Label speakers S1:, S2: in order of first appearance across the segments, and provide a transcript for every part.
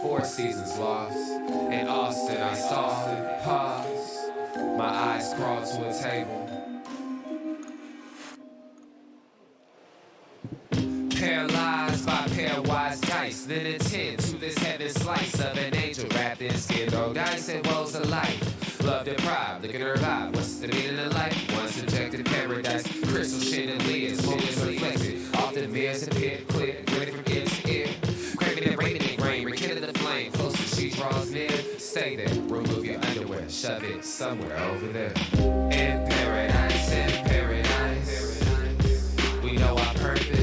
S1: 4 seasons lost. In Austin, I saw pause. My eyes crawled to a table. Paralyzed by pairwise dice, then attend to this heaven slice of an angel wrapped in skin. Throw dice and woes of life. Love deprived, look at her vibe. What's the meaning of life? One subjective paradise. Crystal chandeliers, focus reflected. Often mirrors appear clear, ready from ear to ear. Craving and raining in grain, rekindle the flame. Closer she draws near. Stay there, remove your underwear, shove it somewhere over there. In paradise, we know our purpose.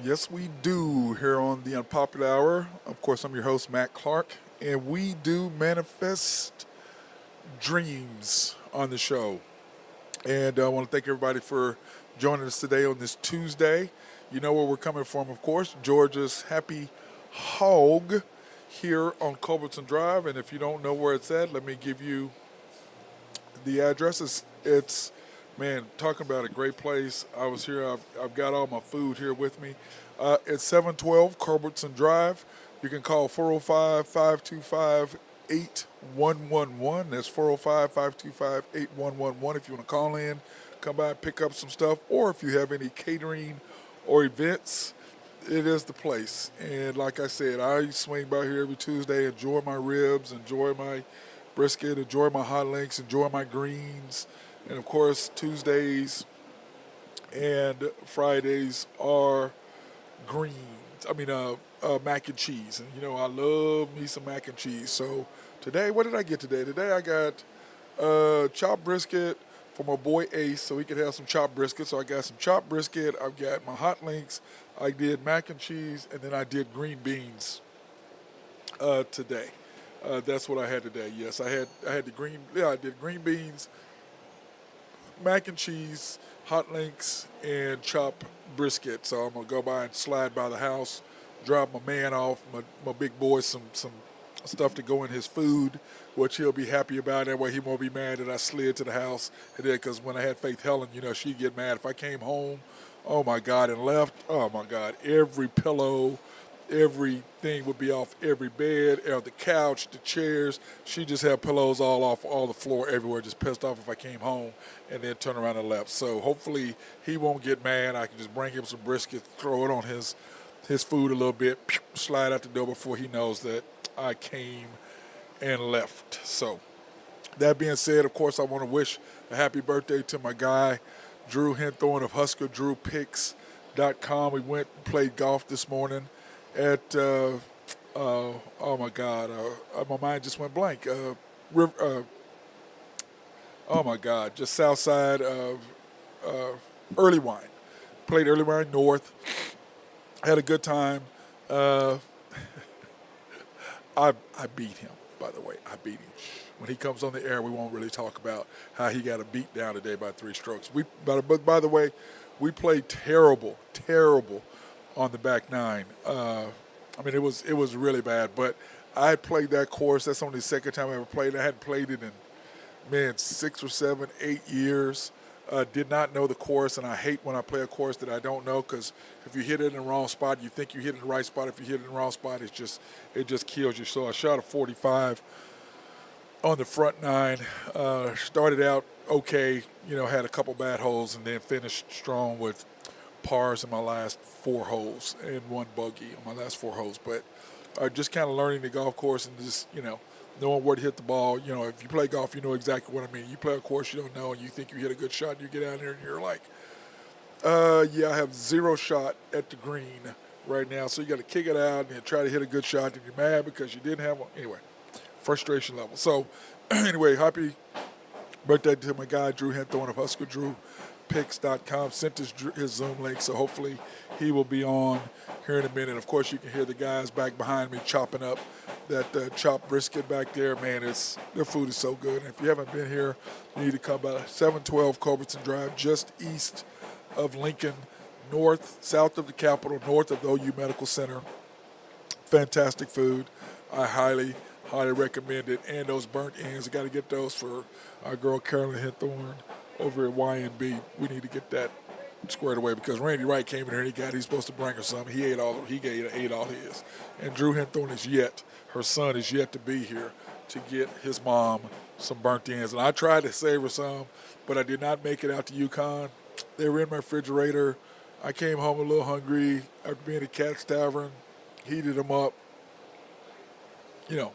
S2: Yes, we do here on the Unpopular Hour. Of course, I'm your host, Matt Clark, and we do manifest dreams on the show. And I want to thank everybody for joining us today on this Tuesday. You know where we're coming from, of course, Georgia's Happy Hog here on Culbertson Drive. And if you don't know where it's at, let me give you the address. It's man, talking about a great place. I was here. I've got all my food here with me. It's 712 Culbertson Drive. You can call 405-525-8111. That's 405-525-8111 if you want to call in, come by and pick up some stuff. Or if you have any catering or events, it is the place. And like I said, I swing by here every Tuesday, enjoy my ribs, enjoy my brisket, enjoy my hot links, enjoy my greens. And, of course, Tuesdays and Fridays are mac and cheese. And, you know, I love me some mac and cheese. So today, what did I get today? Today I got chopped brisket for my boy Ace so he could have some chopped brisket. So I got some chopped brisket. I've got my hot links. I did mac and cheese, and then I did green beans today. That's what I had today. Yes, I did green beans, mac and cheese, hot links, and chopped brisket. So I'm going to go by and slide by the house, drop my man off, my big boy, some stuff to go in his food, which he'll be happy about. That way he won't be mad that I slid to the house. And then, because when I had Faith Helen, you know, she'd get mad if I came home, oh my God, and left, oh my God, every pillow, everything would be off every bed, the couch, the chairs. She just had pillows all off all the floor everywhere, just pissed off if I came home and then turn around and left. So hopefully he won't get mad. I can just bring him some brisket, throw it on his food a little bit, slide out the door before he knows that I came and left. So that being said, of course, I want to wish a happy birthday to my guy, Drew Henthorne of HuskerDrewPicks.com. We went and played golf this morning at oh my God, my mind just went blank. Oh my God, just south side of Early Wine. Played Early Wine North. Had a good time. I beat him, by the way. I beat him. When he comes on the air, we won't really talk about how he got a beat down today by 3 strokes. But by the way, we played terrible on the back nine. It was really bad. But I played that course. That's only the second time I ever played it. I hadn't played it in 6 or 7, 8 years. Did not know the course, and I hate when I play a course that I don't know, because if you hit it in the wrong spot, you think you hit it in the right spot. If you hit it in the wrong spot, it just kills you. So I shot a 45 on the front nine. Started out okay, had a couple bad holes, and then finished strong with pars in my last 4 holes and 1 bogey on my last 4 holes. But just kind of learning the golf course and just, knowing where to hit the ball. If you play golf, you know exactly what I mean. You play a course you don't know, and you think you hit a good shot, and you get out there and you're like, I have 0 shot at the green right now. So you got to kick it out and try to hit a good shot, and you're mad because you didn't have one. Anyway, frustration level. So anyway, happy birthday to my guy, Drew Henthorne of HuskerDrewPicks.com. Sent his Zoom link, so hopefully he will be on here in a minute. Of course, you can hear the guys back behind me chopping up that chopped brisket back there. Man, their food is so good. And if you haven't been here, you need to come by 712 Culbertson Drive, just east of Lincoln, south of the Capitol, north of the OU Medical Center. Fantastic food. I highly highly recommend it. And those burnt ends, I got to get those for our girl Carolyn Henthorne over at YNB. We need to get that squared away because Randy Wright came in here and he's supposed to bring her some. He ate all his. And Drew Henthorne her son is yet to be here to get his mom some burnt ends. And I tried to save her some, but I did not make it out to Yukon. They were in my refrigerator. I came home a little hungry after being at Cat's Tavern, heated them up.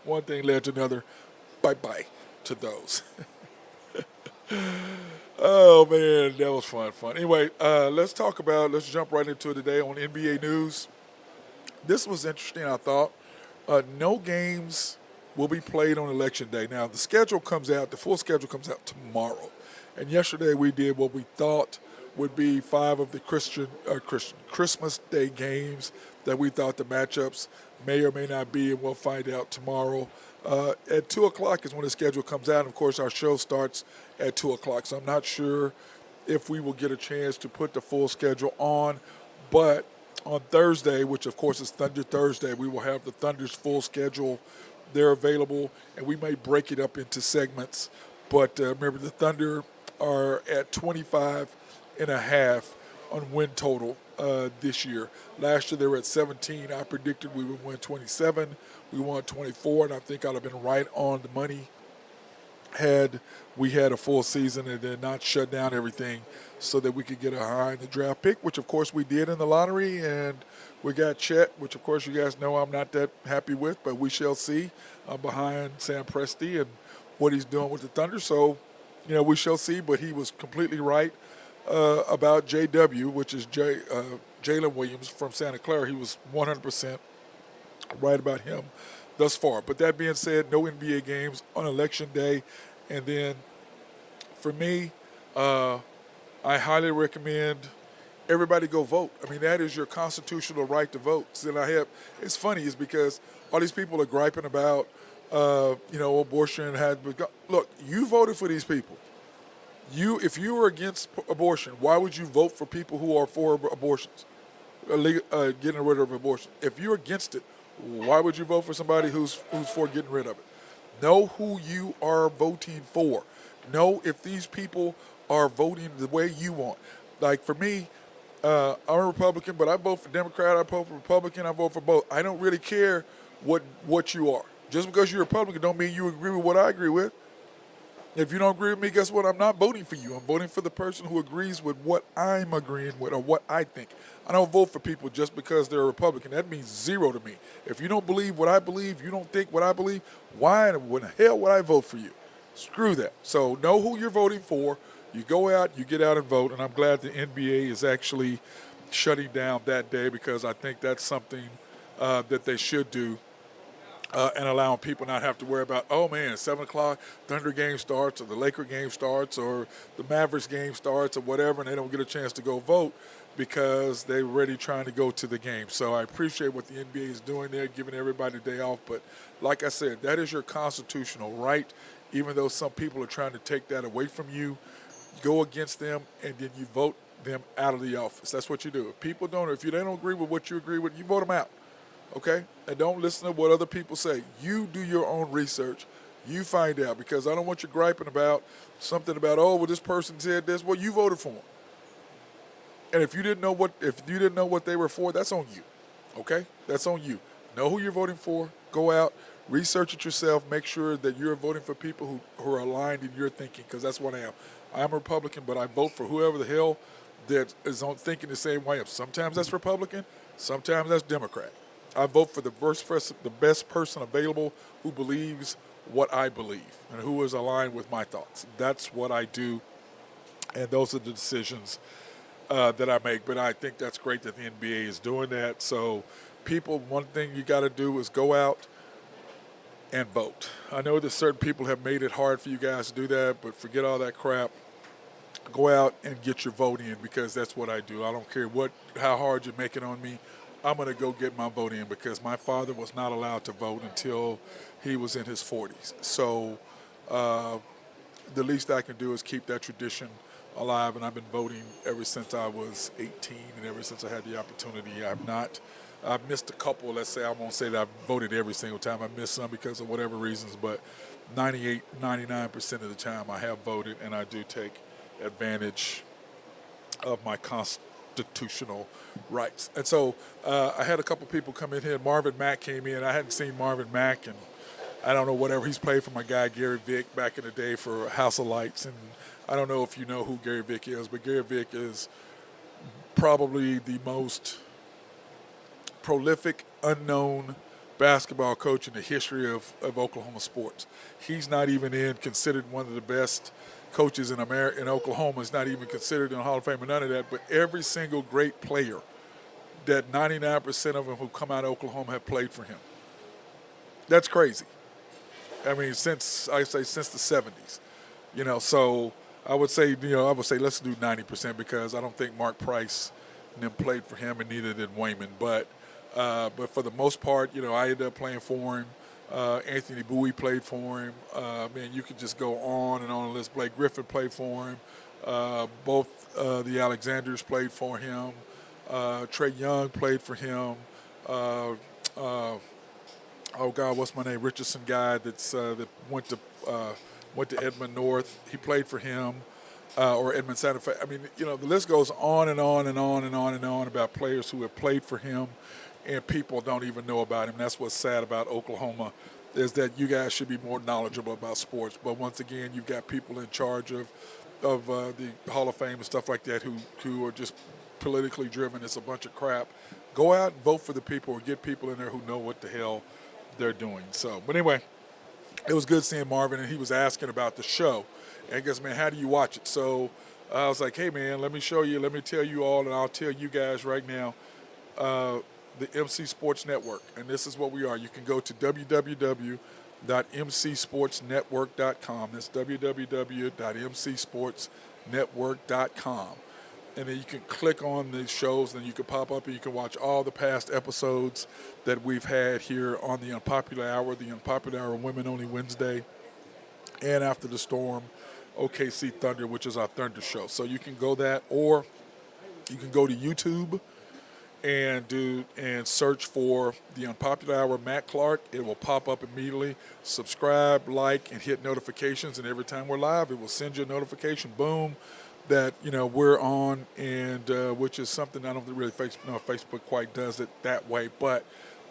S2: One thing led to another. Bye-bye to those. Oh, man, that was fun. Anyway, let's jump right into it today on NBA news. This was interesting, I thought. No games will be played on Election Day. Now, the full schedule comes out tomorrow. And yesterday we did what we thought would be 5 of the Christmas Day games that we thought the matchups may or may not be, and we'll find out tomorrow. At 2 o'clock is when the schedule comes out. And, of course, our show starts at 2 o'clock. So I'm not sure if we will get a chance to put the full schedule on. But on Thursday, which, of course, is Thunder Thursday, we will have the Thunder's full schedule. They're available, and we may break it up into segments. But remember, the Thunder are at 25.5 on win total this year. Last year they were at 17. I predicted we would win 27. We won 24, and I think I'd have been right on the money had we had a full season and then not shut down everything so that we could get a high in the draft pick, which of course we did in the lottery, and we got Chet, which of course you guys know I'm not that happy with, but we shall see. I'm behind Sam Presti and what he's doing with the Thunder, so we shall see, but he was completely right about JW, which is Jalen Williams from Santa Clara. He was 100% right about him thus far. But that being said, no NBA games on Election Day. And then for me, I highly recommend everybody go vote. I mean, that is your constitutional right to vote. And it's funny is because all these people are griping about, abortion. Look, you voted for these people. If you were against abortion, why would you vote for people who are for abortions, getting rid of abortion? If you're against it, why would you vote for somebody who's for getting rid of it? Know who you are voting for. Know if these people are voting the way you want. Like for me, I'm a Republican, but I vote for Democrat, I vote for Republican, I vote for both. I don't really care what you are. Just because you're a Republican don't mean you agree with what I agree with. If you don't agree with me, guess what? I'm not voting for you. I'm voting for the person who agrees with what I'm agreeing with or what I think. I don't vote for people just because they're a Republican. That means zero to me. If you don't believe what I believe, you don't think what I believe, why in the hell would I vote for you? Screw that. So know who you're voting for. You go out, you get out and vote, and I'm glad the NBA is actually shutting down that day because I think that's something that they should do. And allowing people not have to worry about, 7 o'clock, Thunder game starts, or the Laker game starts, or the Mavericks game starts, or whatever, and they don't get a chance to go vote because they're already trying to go to the game. So I appreciate what the NBA is doing there, giving everybody a day off. But like I said, that is your constitutional right, even though some people are trying to take that away from you. Go against them, and then you vote them out of the office. That's what you do. If they don't agree with what you agree with, you vote them out. Okay? And don't listen to what other people say. You do your own research. You find out, because I don't want you griping about something about, this person said this. Well, you voted for them. And if you didn't know what they were for, that's on you. Okay? That's on you. Know who you're voting for. Go out, research it yourself. Make sure that you're voting for people who are aligned in your thinking, because that's what I am. I'm a Republican, but I vote for whoever the hell that is on thinking the same way. Sometimes that's Republican. Sometimes that's Democrat. I vote for the best person available who believes what I believe and who is aligned with my thoughts. That's what I do, and those are the decisions that I make. But I think that's great that the NBA is doing that. So people, one thing you got to do is go out and vote. I know that certain people have made it hard for you guys to do that, but forget all that crap. Go out and get your vote in, because that's what I do. I don't care how hard you make it on me. I'm going to go get my vote in, because my father was not allowed to vote until he was in his 40s. So the least I can do is keep that tradition alive, and I've been voting ever since I was 18 and ever since I had the opportunity. I've not I've missed a couple. Let's say I won't say that I've voted every single time. I missed some because of whatever reasons, but 98, 99% of the time I have voted, and I do take advantage of my constitutional rights. And so I had a couple people come in here. Marvin Mack came in. I hadn't seen Marvin Mack, and I don't know whatever. He's played for my guy Gary Vick back in the day for House of Lights, and I don't know if you know who Gary Vick is, but Gary Vick is probably the most prolific, unknown basketball coach in the history of Oklahoma sports. He's not even considered one of the best coaches in America. In Oklahoma, is not even considered in the Hall of Fame or none of that. But every single great player, that 99% of them who come out of Oklahoma have played for him. That's crazy. I mean, since the 70s, So I would say, let's do 90% because I don't think Mark Price and them played for him, and neither did Wayman. But for the most part, I ended up playing for him. Anthony Bowie played for him. You could just go on and on the list. Blake Griffin played for him. Both the Alexanders played for him. Trey Young played for him. What's my name? Richardson guy that went to Edmond North. He played for him. Or Edmond Santa Fe. I mean, the list goes on and on and on and on and on about players who have played for him, and people don't even know about him. That's what's sad about Oklahoma, is that you guys should be more knowledgeable about sports. But once again, you've got people in charge of the Hall of Fame and stuff like that who are just politically driven. It's a bunch of crap. Go out and vote for the people, or get people in there who know what the hell they're doing. So, but anyway, it was good seeing Marvin, and he was asking about the show. And I guess, man, how do you watch it? So I was like, hey, man, let me show you. Let me tell you all, and I'll tell you guys right now, the MC Sports Network. And this is what we are. You can go to www.mcsportsnetwork.com. That's www.mcsportsnetwork.com. And then you can click on the shows, and you can pop up, and you can watch all the past episodes that we've had here on the Unpopular Hour, Women Only Wednesday, and After the Storm, OKC Thunder, which is our Thunder show. So you can go that, or you can go to YouTube and search for the Unpopular Hour Matt Clark. It will pop up immediately. Subscribe, like, and hit notifications, and every time we're live, it will send you a notification. Boom. That we're on, and which is something I don't really know if Facebook quite does it that way, but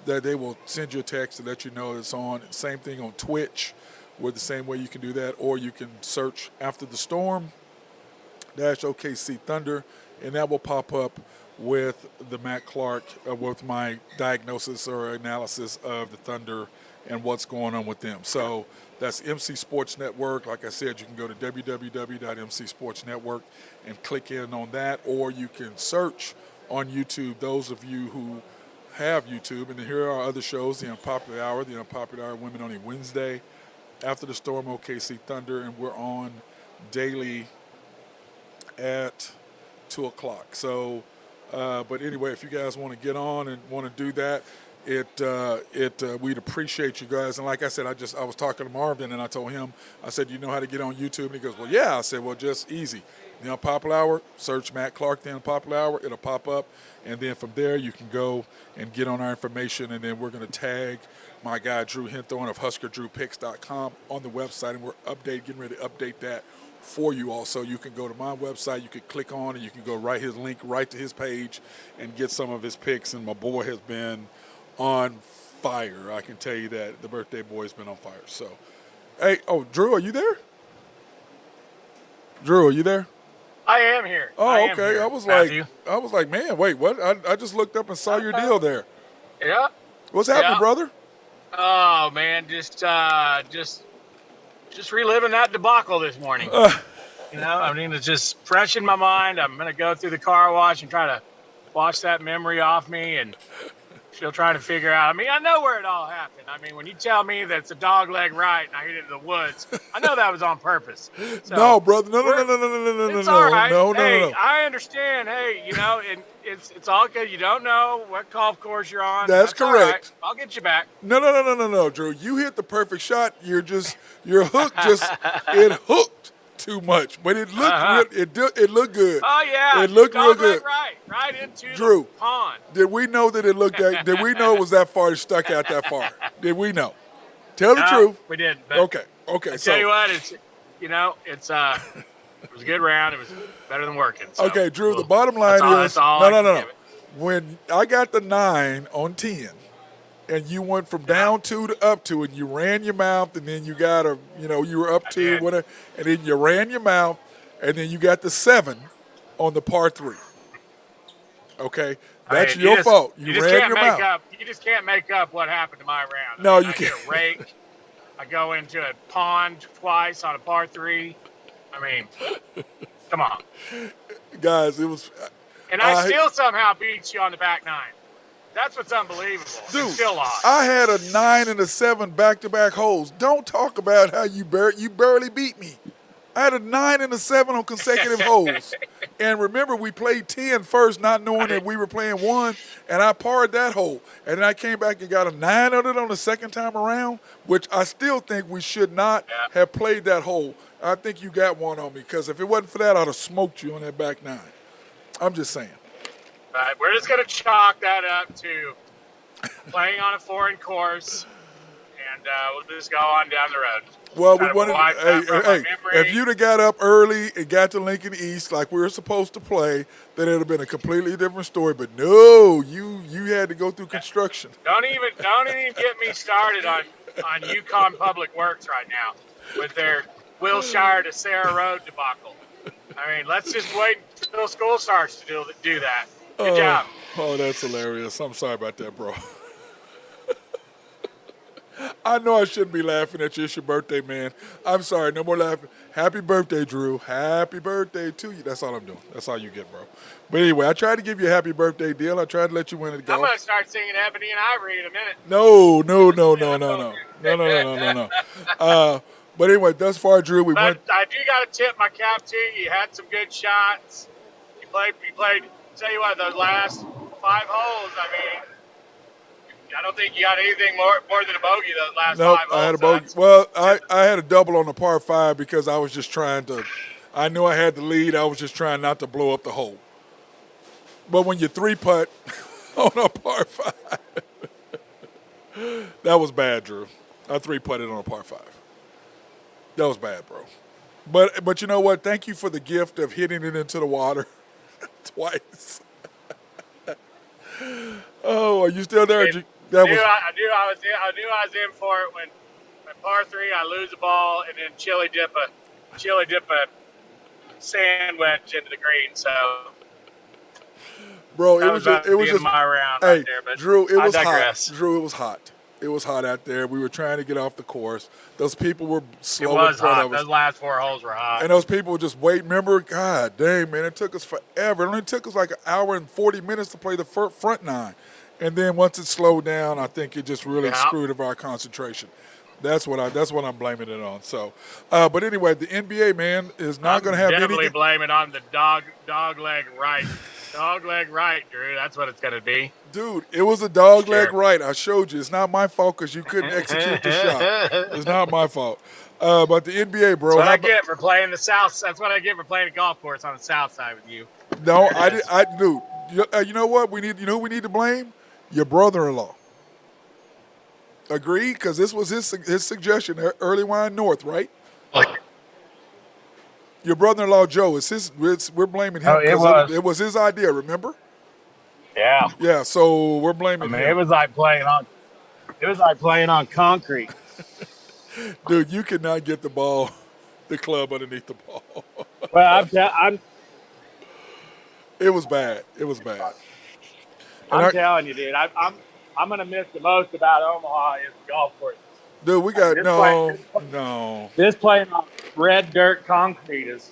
S2: that they will send you a text to let you know it's on. Same thing on Twitch, where the same way you can do that, or you can search After the Storm -OKC Thunder, and that will pop up with the Matt Clark, with my diagnosis or analysis of the Thunder and what's going on with them. So that's MC Sports Network. Like I said, you can go to www.mcsportsnetwork and click in on that, or you can search on YouTube, those of you who have YouTube. And then here are other shows: the Unpopular Hour, Women Only Wednesday, After the Storm, OKC Thunder, and we're on daily at 2 o'clock. So, but anyway, if you guys want to get on and want to do that, we'd appreciate you guys. And like I said, I was talking to Marvin, and I told him, I said, you know how to get on YouTube? And he goes, well, yeah. I said, well, just easy. The Unpopular Hour, search Matt Clark, The Unpopular Hour, it'll pop up. And then from there, you can go and get on our information, and then we're going to tag my guy Drew Hinthorn of HuskerDrewPicks.com on the website, and we're getting ready to update that for you all. So you can go to my website, you can click on, and you can go his link right to his page and get some of his picks. And my boy has been on fire. I can tell you that. The birthday boy's been on fire. So, hey, Drew, are you there? Drew, are you there?
S3: I am here.
S2: Oh, okay. I was like, man, wait, what? I just looked up and saw your deal there.
S3: Yeah.
S2: What's happening, brother?
S3: Oh man, just reliving that debacle this morning. It's just fresh in my mind. I'm gonna go through the car wash and try to wash that memory off me, and still trying to figure out. I know where it all happened. When you tell me that it's a dog leg right and I hit it in the woods, I know that was on purpose. So
S2: no, brother, no.
S3: It's all right.
S2: No.
S3: I understand. Hey, and it's all good. You don't know what golf course you're on.
S2: That's correct.
S3: All right. I'll get you back.
S2: No, Drew. You hit the perfect shot. Your hook it hooked too much, but it looked it looked good.
S3: Oh yeah,
S2: it looked real
S3: dog
S2: good.
S3: leg right into
S2: Drew,
S3: the pond.
S2: did we know that it looked that? Did we know it was that far? It stuck out that far? Did we know? Tell the truth.
S3: We did. But
S2: Okay.
S3: I tell you what, it's it was a good round. It was better than working. So
S2: okay, Drew. The bottom line is no. When I got the 9 on 10, and you went from down 2 to up 2, and you ran your mouth, and then you got you were up 2, whatever, and then you ran your mouth, and then you got the 7 on the par 3. Okay, that's your fault. You ran your mouth.
S3: You just can't make up what happened to my round.
S2: No, you can't.
S3: I get a rake. I go into a pond twice on a par 3. I mean, come on,
S2: guys. It was,
S3: and I still somehow beat you on the back 9. That's what's unbelievable.
S2: Dude,
S3: still lost.
S2: I had a 9 and a 7 back-to-back holes. Don't talk about how you barely beat me. I had a 9 and a 7 on consecutive holes. And remember, we played 10 first, not knowing that we were playing 1, and I parred that hole. And then I came back and got a 9 on it on the second time around, which I still think we should not have played that hole. I think you got one on me, because if it wasn't for that, I'd have smoked you on that back 9. I'm just saying.
S3: Right, we're just going to chalk that up to playing on a foreign course, and we'll just go on down the road.
S2: Well, we wanted. Hey, if you'd have got up early and got to Lincoln East like we were supposed to play, then it'd have been a completely different story. But no, you had to go through construction.
S3: Don't even get me started on Yukon Public Works right now with their Wilshire to Sarah Road debacle. I mean, let's just wait until school starts to do that. Good job.
S2: Oh, that's hilarious. I'm sorry about that, bro. I know I shouldn't be laughing at you. It's your birthday, man. I'm sorry. No more laughing. Happy birthday, Drew. Happy birthday to you. That's all I'm doing. That's all you get, bro. But anyway, I tried to give you a happy birthday deal. I tried to let you win it.
S3: I'm going to start singing Ebony and Ivory in a minute.
S2: No. But anyway, thus far, Drew, we went.
S3: I do got to tip my cap to you. You had some good shots. You played. Tell you what, those last 5 holes, I mean, I don't think you got anything more than a bogey those last 5 holes.
S2: I had a bogey. Well, I had a double on the par 5 because I was just trying to – I knew I had the lead. I was just trying not to blow up the hole. But when you 3-putt on a par 5, that was bad, Drew. I 3-putted on a par 5. That was bad, bro. But you know what? Thank you for the gift of hitting it into the water twice. Oh, are you still there?
S3: I knew I was in for it when par 3 I lose the ball and then chili dip a sand wedge into the green. So,
S2: bro, it was just
S3: my round
S2: hey,
S3: right there. But
S2: Drew, it was
S3: digress.
S2: hot. Drew, it was hot. It was hot out there. We were trying to get off the course. Those people were slow.
S3: It was
S2: in front
S3: hot.
S2: of us.
S3: Those last 4 holes were hot.
S2: And those people were just waiting. Remember, God dang, man, it took us forever. It only took us like an hour and 40 minutes to play the front 9. And then once it slowed down, I think it just really screwed up our concentration. That's what I'm blaming it on. So, but anyway, the NBA, man, is not going to have anything.
S3: Definitely blame it on the dog leg right. Dog leg right, Drew. That's what it's going to be.
S2: Dude, it was a dog leg right. I showed you. It's not my fault because you couldn't execute the shot. It's not my fault. But the NBA, bro.
S3: That's what I get for playing the south. That's what I get for playing a golf course on the south side with you.
S2: No, dude. You know what we need? You know who we need to blame? Your brother-in-law. Agreed? Because this was his suggestion. Early wine north, right? Your brother-in-law Joe. We're blaming him because it was his idea. Remember?
S3: Yeah.
S2: Yeah. So we're blaming him.
S3: It was like playing on concrete.
S2: Dude, you could not get the club underneath the ball.
S3: Well,
S2: It was bad. It was bad.
S3: I'm telling you, dude. I'm gonna miss the most about Omaha is the golf course.
S2: Dude, we got no.
S3: This playing on red dirt concrete is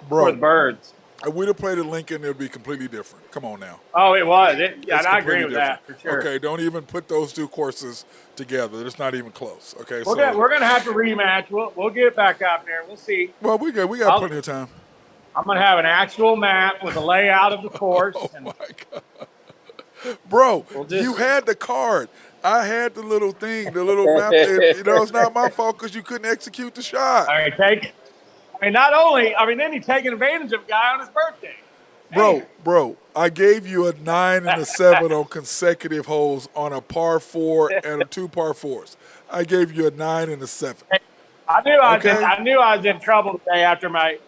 S3: for the birds.
S2: If we'd have played at Lincoln, it would be completely different. Come on now.
S3: Oh, it was. And I agree with that for sure.
S2: Okay, don't even put those 2 courses together. It's not even close. Okay,
S3: we're gonna have to rematch. We'll get back out there. We'll see.
S2: Well, we got plenty of time.
S3: I'm gonna have an actual map with a layout of the course.
S2: Oh my God, bro! You had the card. I had the little thing, the little map. It's not my fault because you couldn't execute the shot.
S3: All right, take then he's taking advantage of a guy on his birthday.
S2: Bro, I gave you a 9 and a 7 on consecutive holes on a par 4 and a 2 par 4s. I gave you a 9 and a 7.
S3: I knew I was in trouble today after my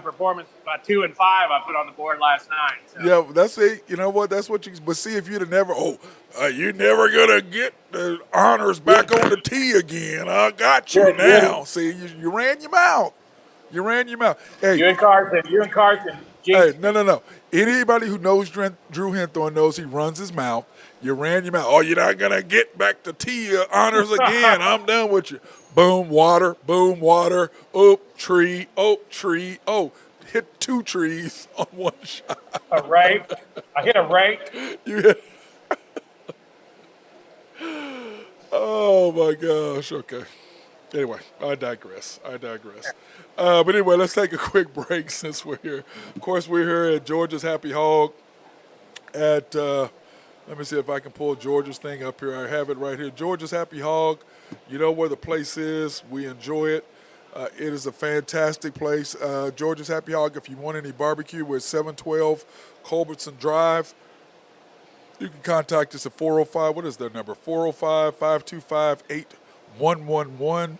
S3: performance. My 2 and 5 I put on the board last night. So.
S2: Yeah, that's it. You know what? That's what you. But see, if you'd have never, you're never gonna get the honors back on the tee again. I got you now. See, you ran your mouth. You ran your mouth. Hey,
S3: you and Carson.
S2: Hey, no. Anybody who knows Drew Henthorne knows he runs his mouth. You ran your mouth. Oh, you're not gonna get back to tee honors again. I'm done with you. Boom, water. Oak tree. Oh, hit 2 trees on one shot.
S3: A rake. I hit a rake.
S2: You hit. Oh my gosh. Okay. Anyway, I digress. But anyway, let's take a quick break since we're here. Of course, we're here at Georgia's Happy Hog at, let me see if I can pull Georgia's thing up here. I have it right here. Georgia's Happy Hog. You know where the place is. We enjoy it. It is a fantastic place. Georgia's Happy Hog, if you want any barbecue, we're at 712 Culbertson Drive. You can contact us at 405. What is their number? 405-525-8111.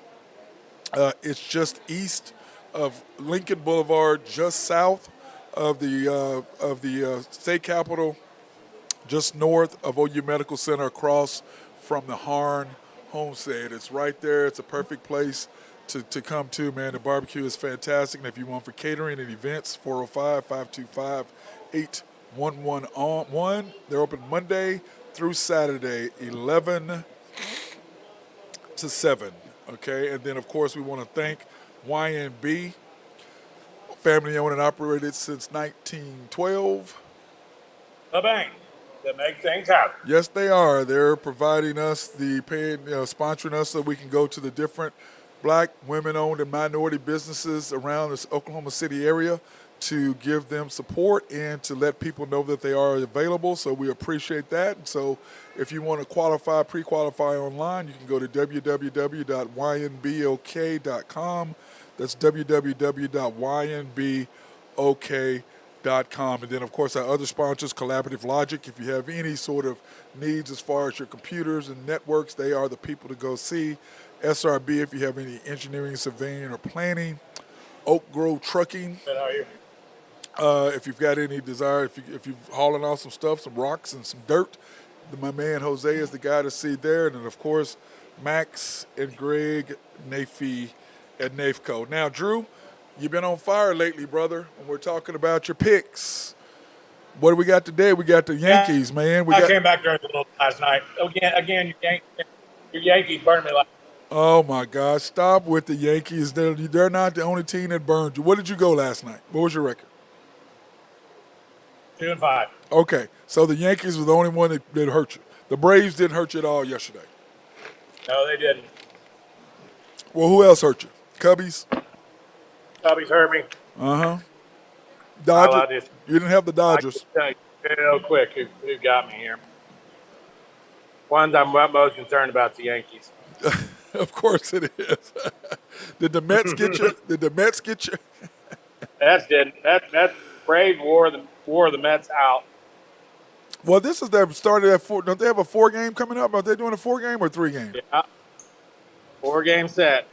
S2: It's just east of Lincoln Boulevard, just south of the state capitol, just north of OU Medical Center, across from the Harn Homestead. It's right there. It's a perfect place to come to, man. The barbecue is fantastic. And if you want for catering and events, 405-525-8111. They're open Monday through Saturday, 11 to 7. Okay, and then, of course, we want to thank YNB, family owned and operated since 1912.
S3: The bank that makes things happen.
S2: Yes, they are. They're providing us sponsoring us so we can go to the different black, women-owned, and minority businesses around this Oklahoma City area to give them support and to let people know that they are available. So we appreciate that. And so if you want to pre-qualify online, you can go to www.ynbok.com. That's www.ynbok.com. And then, of course, our other sponsors, Collaborative Logic. If you have any sort of needs as far as your computers and networks, they are the people to go see. SRB, if you have any engineering, surveying, or planning. Oak Grove Trucking.
S3: How are you?
S2: If you've got any desire, if you're hauling off some stuff, some rocks and some dirt, my man Jose is the guy to see there. And then, of course, Max and Greg Nafee at NAFCO. Now, Drew, you've been on fire lately, brother, when we're talking about your picks. What do we got today? We got the Yankees, man.
S3: I came back during the little last night. Again, your Yankees burned me like.
S2: Oh, my God. Stop with the Yankees. They're not the only team that burned you. What did you go last night? What was your record?
S3: 2 and 5.
S2: Okay. So the Yankees were the only one that hurt you. The Braves didn't hurt you at all yesterday.
S3: No, they didn't.
S2: Well, who else hurt you? Cubbies?
S3: Cubbies hurt me.
S2: Uh-huh. Dodgers? You didn't have the Dodgers.
S3: I can tell you real quick who got me here. Ones I'm most concerned about the Yankees.
S2: Of course it is. Did the Mets get you?
S3: Mets didn't. That Braves wore the Mets out.
S2: Well, this is their start of that 4. Don't they have a 4-game coming up? Are they doing a 4-game or 3-game?
S3: Yeah, 4-game set.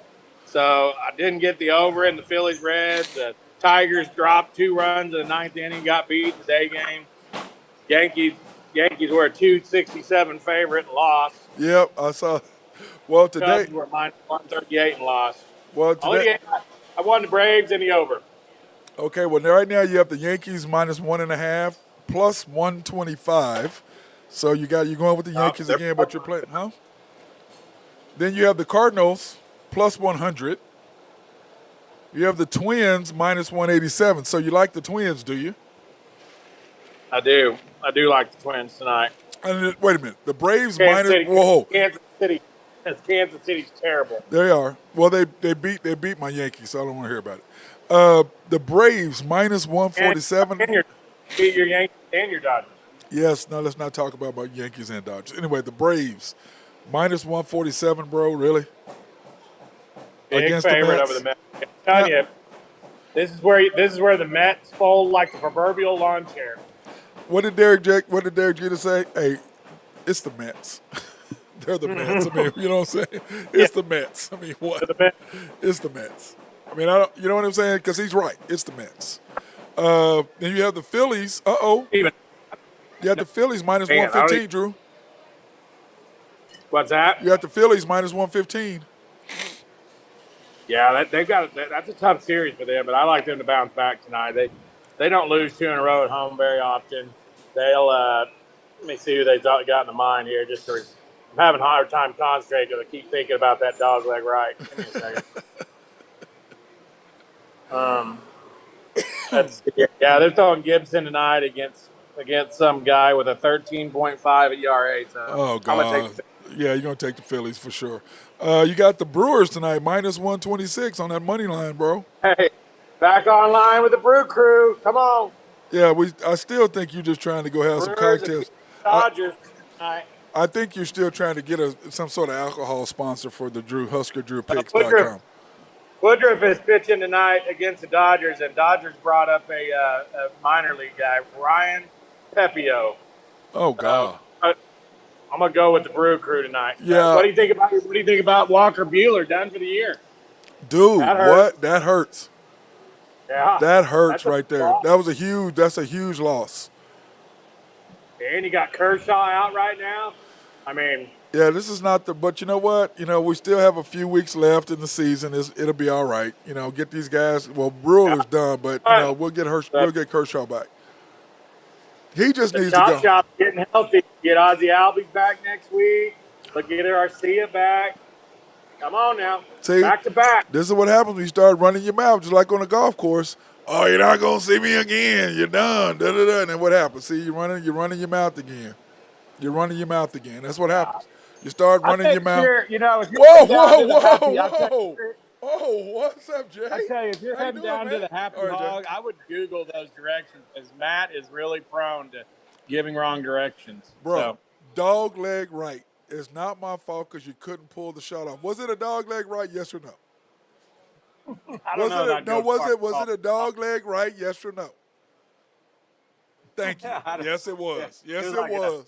S3: So I didn't get the over in the Phillies Reds. The Tigers dropped 2 runs in the 9th inning, got beat in the day game. Yankees were a 267 favorite and lost.
S2: Yep, I saw. Well, today
S3: Cubs were minus 138 and lost.
S2: Well, today
S3: I won the Braves and the over.
S2: Okay, well, right now you have the Yankees minus 1.5, plus 125. So you're going with the Yankees again, but you're playing, huh? Then you have the Cardinals plus 100. You have the Twins minus 187. So you like the Twins, do you?
S3: I do. I do like the Twins tonight.
S2: And wait a minute, the Braves
S3: Kansas
S2: minus.
S3: City,
S2: Whoa,
S3: Kansas City's terrible.
S2: They are. Well, they beat my Yankees, so I don't want to hear about it. The Braves minus 147.
S3: And your Yankees and your Dodgers.
S2: Yes. No, let's not talk about my Yankees and Dodgers. Anyway, the Braves minus 147, bro. Really?
S3: Big
S2: Against
S3: favorite
S2: the
S3: over the Mets. I'm telling you, This is where the Mets fold like the proverbial lawn chair.
S2: What did Derek Jeter say? Hey, it's the Mets. They're the Mets. I mean, you know what I'm saying? It's the Mets. I mean, what?
S3: The Mets.
S2: It's the Mets. I mean, you know what I'm saying? Because he's right. It's the Mets. Then you have the Phillies.
S3: Even
S2: You have the Phillies minus
S3: Man,
S2: 115, Drew.
S3: what's that?
S2: You have the Phillies minus 115.
S3: Yeah, that's a tough series for them, but I like them to bounce back tonight. They don't lose 2 in a row at home very often. They'll let me see who they got in the mind here. I'm having a hard time concentrating because I keep thinking about that dog leg right. Give me a second. They're throwing Gibson tonight against some guy with a 13.5 ERA. So
S2: Oh, God. Yeah, you're going to take the Phillies for sure. You got the Brewers tonight, minus 126 on that money line, bro.
S3: Hey, back online with the Brew Crew. Come on.
S2: Yeah, I still think you're just trying to go have some cocktails.
S3: Dodgers tonight.
S2: I think you're still trying to get some sort of alcohol sponsor for the HuskerDrewPicks.com.
S3: Woodruff is pitching tonight against the Dodgers, and Dodgers brought up a minor league guy, Ryan Pepio.
S2: Oh, God.
S3: I'm gonna go with the Brew Crew tonight.
S2: Yeah.
S3: What do you think about Walker Bueller done for the year?
S2: Dude, what? That hurts.
S3: Yeah.
S2: That hurts right there.
S3: Loss.
S2: That's a huge loss.
S3: And you got Kershaw out right now. I mean,
S2: yeah, this is not but you know what? You know, we still have a few weeks left in the season. It'll be all right. You know, get these guys. Well, Brewer's done, but you know, we'll get Kershaw back. He just needs to go.
S3: Shop's getting healthy. Get Ozzie Albies back next week. But get Arcia back. Come on now.
S2: See,
S3: back to back.
S2: This is what happens when you start running your mouth, just like on a golf course. Oh, you're not gonna see me again. You're done. Da, da, da. And then what happens? See, you're running your mouth again. You're running your mouth again. That's what happens. You start running your mouth. Whoa. Oh, what's up, Jay?
S3: I tell you, if you're heading down to the Happy Hog, I would Google those directions because Matt is really prone to giving wrong directions.
S2: Bro, dog leg right. It's not my fault because you couldn't pull the shot off. Was it a dog leg right? Yes or no? Was it a dog leg right? Yes or no? Thank you. Yes, it was. Yes, it was.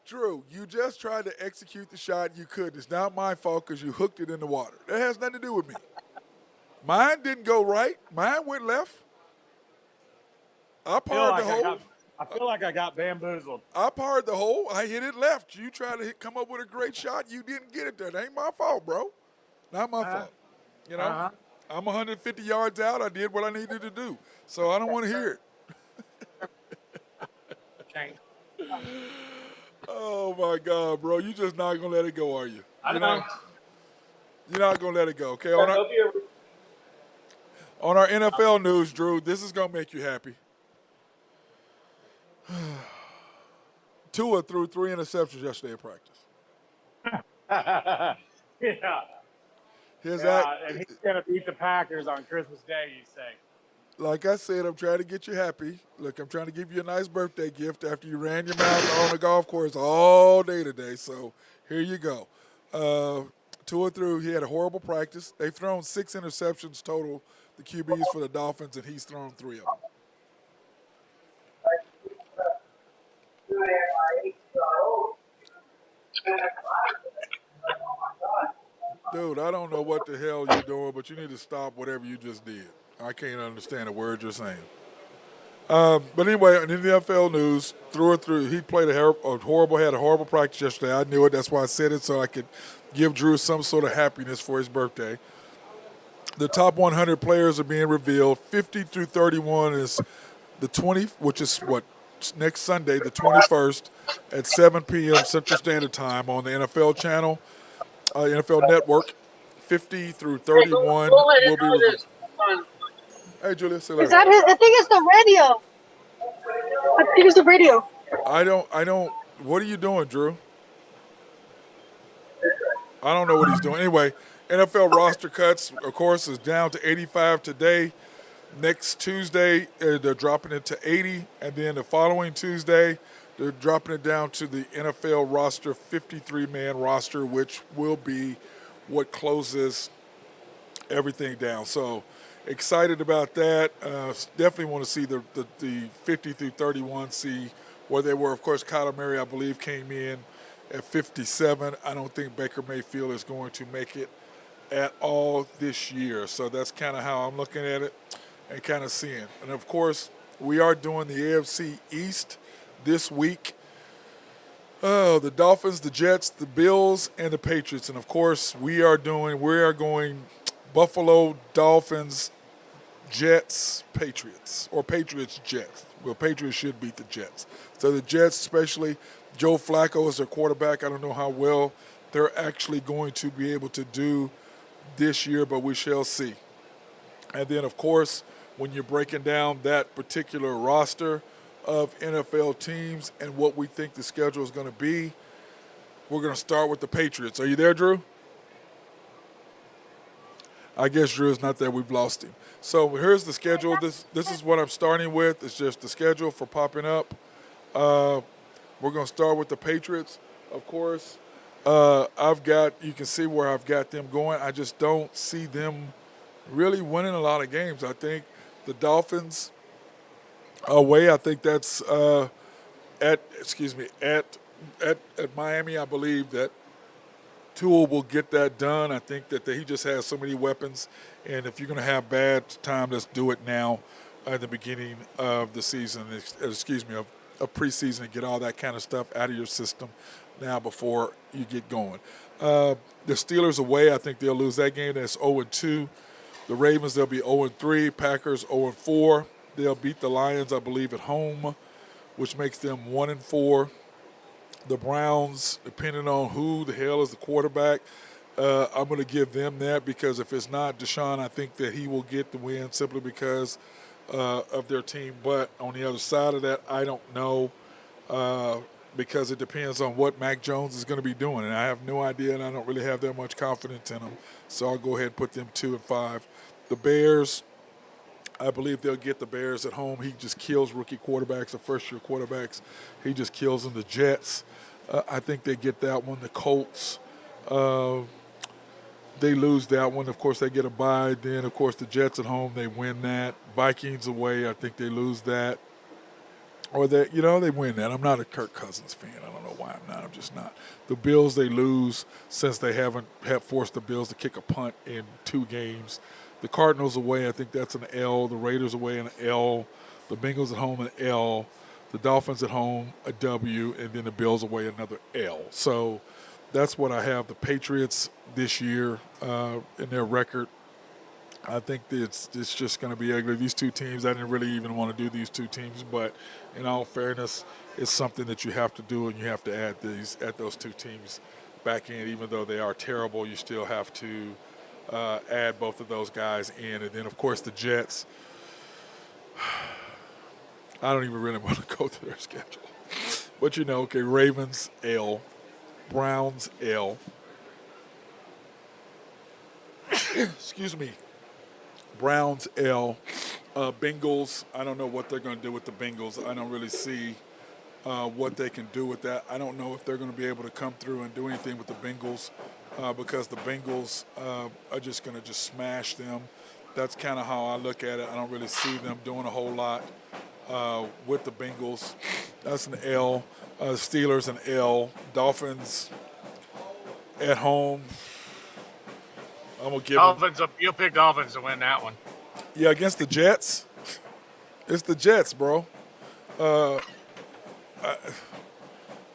S2: Drew, you just tried to execute the shot. You couldn't. It's not my fault because you hooked it in the water. That has nothing to do with me. Mine didn't go right. Mine went left. I parred the hole.
S3: I feel like I got bamboozled.
S2: I parred the hole. I hit it left. You tried to come up with a great shot. You didn't get it there. That ain't my fault, bro. Not my fault. You know, I'm 150 yards out. I did what I needed to do. So I don't want to hear it. Oh, my God, bro. You just not going to let it go, are you?
S3: I know.
S2: You're not going to let it go, okay? On our NFL news, Drew, this is going to make you happy. Tua threw 3 interceptions yesterday at practice.
S3: And he's going to beat the Packers on Christmas Day, you say.
S2: Like I said, I'm trying to get you happy. Look, I'm trying to give you a nice birthday gift after you ran your mouth on the golf course all day today. So here you go. Tua threw. He had a horrible practice. They've thrown 6 interceptions total, the QBs for the Dolphins, and he's thrown 3 of them. Dude, I don't know what the hell you're doing, but you need to stop whatever you just did. I can't understand a word you're saying. But anyway, in the NFL news, he played had a horrible practice yesterday. I knew it. That's why I said it, so I could give Drew some sort of happiness for his birthday. The top 100 players are being revealed. 50 through 31 is the 20, which is next Sunday, the 21st, at 7 p.m. Central Standard Time on the NFL channel, NFL Network. 50 through 31 will be revealed. Hey, Julia, say
S4: is that I think it's the radio. I think it's the radio.
S2: I don't. What are you doing, Drew? I don't know what he's doing. Anyway, NFL roster cuts, of course, is down to 85 today. Next Tuesday, they're dropping it to 80. And then the following Tuesday, they're dropping it down to the NFL roster, 53-man roster, which will be what closes everything down. So excited about that. Definitely want to see the 50 through 31, see where they were. Of course, Kyler Murray, I believe, came in at 57. I don't think Baker Mayfield is going to make it at all this year. So that's kind of how I'm looking at it and kind of seeing. And, of course, we are doing the AFC East this week. Oh, the Dolphins, the Jets, the Bills, and the Patriots. And, of course, we are going Buffalo, Dolphins, Jets, Patriots, or Patriots, Jets. Well, Patriots should beat the Jets. So the Jets, especially Joe Flacco is their quarterback. I don't know how well they're actually going to be able to do this year, but we shall see. And then, of course, when you're breaking down that particular roster of NFL teams and what we think the schedule is going to be, we're going to start with the Patriots. Are you there, Drew? I guess Drew is not there. We've lost him. So here's the schedule. This is what I'm starting with. It's just the schedule for popping up. We're going to start with the Patriots, of course. You can see where I've got them going. I just don't see them really winning a lot of games. I think the Dolphins away, I think that's at Miami. I believe that Tua will get that done. I think that he just has so many weapons, and if you're going to have bad time, let's do it now at the beginning of the season, of preseason, and get all that kind of stuff out of your system now before you get going. The Steelers away, I think they'll lose that game. That's 0-2. The Ravens, they'll be 0-3. Packers 0-4. They'll beat the Lions, I believe, at home, which makes them 1-4. The Browns, depending on who the hell is the quarterback, I'm going to give them that, because if it's not Deshaun, I think that he will get the win simply because of their team. But on the other side of that, I don't know, because it depends on what Mac Jones is going to be doing. And I have no idea, and I don't really have that much confidence in him. So I'll go ahead and put them 2-5. The Bears, I believe they'll get the Bears at home. He just kills rookie quarterbacks or first-year quarterbacks. He just kills them. The Jets, I think they get that one. The Colts, they lose that one. Of course, they get a bye. Then, of course, the Jets at home, they win that. Vikings away, I think they lose that. Or they win that. I'm not a Kirk Cousins fan. I don't know why I'm not. I'm just not. The Bills, they lose since they have forced the Bills to kick a punt in 2 games. The Cardinals away, I think that's an L. The Raiders away, an L. The Bengals at home, an L. The Dolphins at home, a W. And then the Bills away, another L. So that's what I have. The Patriots this year in their record, I think it's just going to be ugly. These 2 teams, I didn't really even want to do these 2 teams, but in all fairness, it's something that you have to do, and you have to add those 2 teams back in. Even though they are terrible, you still have to add both of those guys in. And then, of course, the Jets, I don't even really want to go through their schedule. But, okay, Ravens, L. Browns, L. Excuse me. Browns, L. Bengals, I don't know what they're going to do with the Bengals. I don't really see what they can do with that. I don't know if they're going to be able to come through and do anything with the Bengals because the Bengals are just going to smash them. That's kind of how I look at it. I don't really see them doing a whole lot with the Bengals. That's an L. Steelers, an L. Dolphins at home. I'm going to give
S3: Dolphins. You'll pick Dolphins to win that one.
S2: Yeah, against the Jets. It's the Jets, bro.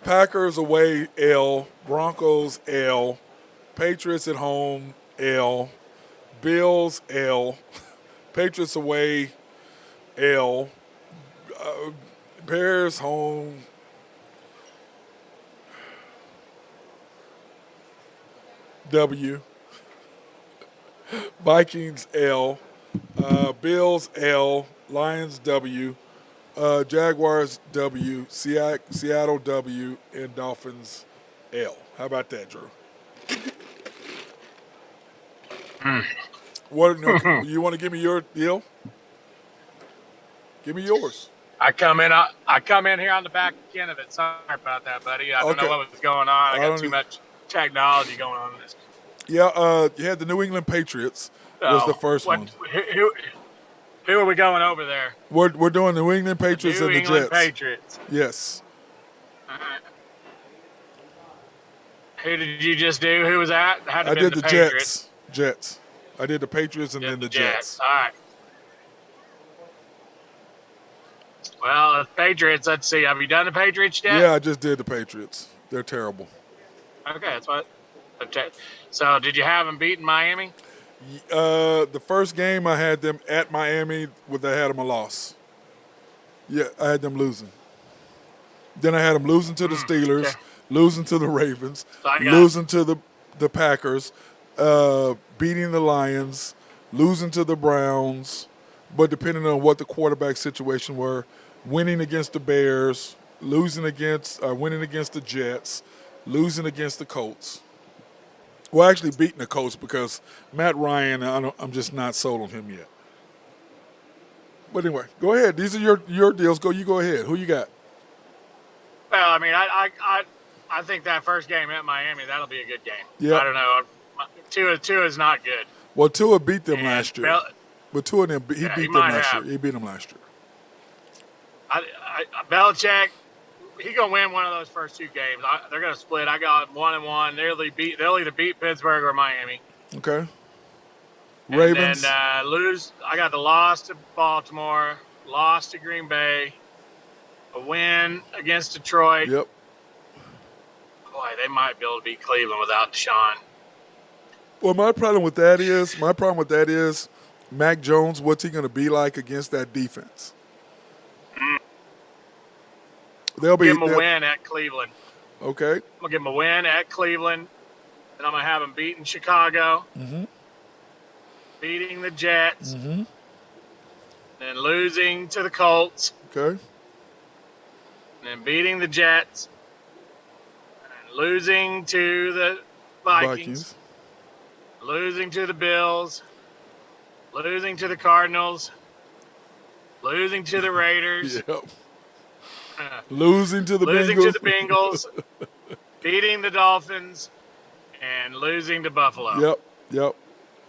S2: Packers away, L. Broncos, L. Patriots at home, L. Bills, L. Patriots away, L. Bears home, W. Vikings, L. Bills, L. Lions, W. Jaguars, W. Seattle, W. And Dolphins, L. How about that, Drew? You want to give me your deal? Give me yours.
S3: I come in here on the back end of it. Sorry about that, buddy. I don't know what was going on. I got too much technology going on in this.
S2: Yeah, you had the New England Patriots. was the first one.
S3: Who are we going over there?
S2: We're doing the New England Patriots and the
S3: England
S2: Jets.
S3: Patriots.
S2: Yes.
S3: Who did you just do? Who was that?
S2: I did the Patriots. Jets. I did the Patriots and then the Jets.
S3: All right. Well, the Patriots, let's see. Have you done the Patriots yet?
S2: Yeah, I just did the Patriots. They're terrible.
S3: Okay, that's what. Okay. So, did you have them beating Miami?
S2: The first game I had them at Miami, I had them a loss. Yeah, I had them losing. Then I had them losing to the Steelers,
S3: okay.
S2: losing to the Ravens,
S3: So
S2: losing to the Packers, beating the Lions, losing to the Browns, but depending on what the quarterback situation were, winning against the Bears, winning against the Jets, losing against the Colts. Well, actually beating the Colts because Matt Ryan, I'm just not sold on him yet. But anyway, go ahead. These are your deals. You go ahead. Who you got?
S3: Well, I mean, I think that first game at Miami, that'll be a good game.
S2: Yeah.
S3: I don't know. Tua is not good.
S2: Well, Tua beat them last year. But Tua and them, he beat them last year. He beat them last year.
S3: Belichick, he's gonna win one of those first two games. They're gonna split. I got 1-1. They'll either beat Pittsburgh or Miami.
S2: Okay. Ravens.
S3: And lose. I got the loss to Baltimore, loss to Green Bay, a win against Detroit.
S2: Yep.
S3: Boy, they might be able to beat Cleveland without Deshaun.
S2: Well, my problem with that is Mac Jones, what's he going to be like against that defense?
S3: Give him a win at Cleveland.
S2: Okay.
S3: I'm going to give him a win at Cleveland, and I'm going to have him beating Chicago, beating the Jets, then losing to the Colts,
S2: Okay.
S3: then beating the Jets, and losing to the Vikings. Losing to the Bills, losing to the Cardinals, losing to the Raiders,
S2: Yep. Losing to the
S3: Bengals, beating the Dolphins, and losing to Buffalo.
S2: Yep.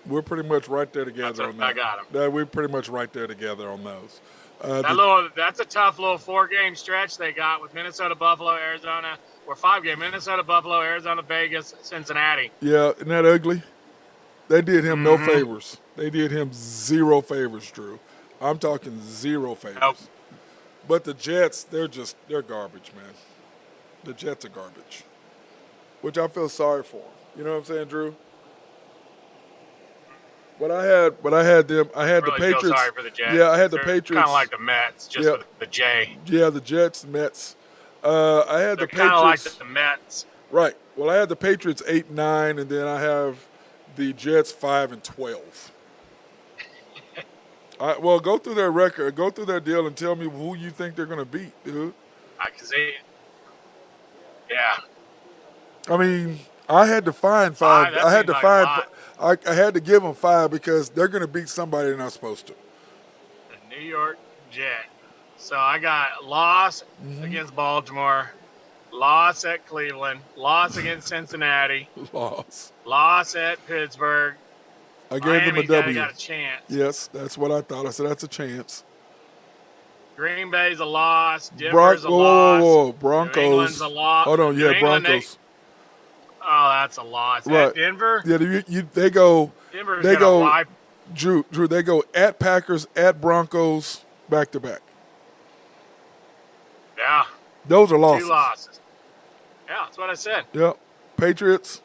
S2: We're pretty much right there together on that.
S3: I got them.
S2: We're pretty much right there together on those.
S3: That's a tough little 4-game stretch they got with Minnesota, Buffalo, Arizona, or 5-game Minnesota, Buffalo, Arizona, Vegas, Cincinnati.
S2: Yeah, isn't that ugly? They did him no favors. They did him 0 favors, Drew. I'm talking 0 favors.
S3: Nope.
S2: But the Jets, they're garbage, man. The Jets are garbage, which I feel sorry for. You know what I'm saying, Drew? But I had them. I had the Patriots.
S3: Feel sorry for the Jets.
S2: Yeah, I had the
S3: They're
S2: Patriots.
S3: Kind of like the Mets, just with the J.
S2: Yeah, the Jets, Mets. I had the Patriots.
S3: Kind of like the Mets.
S2: Right. Well, I had the Patriots 8-9, and then I have the Jets 5-12. Well, go through their record, go through their deal, and tell me who you think they're going to beat, dude.
S3: I can see it. Yeah.
S2: I mean, I had to find 5. I had to find. I had to give them 5 because they're going to beat somebody they're not supposed to.
S3: The New York Jets. So I got loss against Baltimore, loss at Cleveland, loss against Cincinnati, loss at Pittsburgh.
S2: I gave them a W.
S3: Got a chance.
S2: Yes, that's what I thought. I said that's a chance.
S3: Green Bay's a loss. Denver's a loss.
S2: Whoa, Broncos.
S3: New England's a loss.
S2: Hold on,
S3: Broncos. That's a loss.
S2: Right.
S3: At Denver?
S2: Yeah, they go.
S3: Denver's
S2: they go.
S3: Wipe.
S2: Drew, they go at Packers, at Broncos, back to back.
S3: Yeah.
S2: Those are losses.
S3: 2 losses. Yeah, that's what I said.
S2: Yep. Patriots.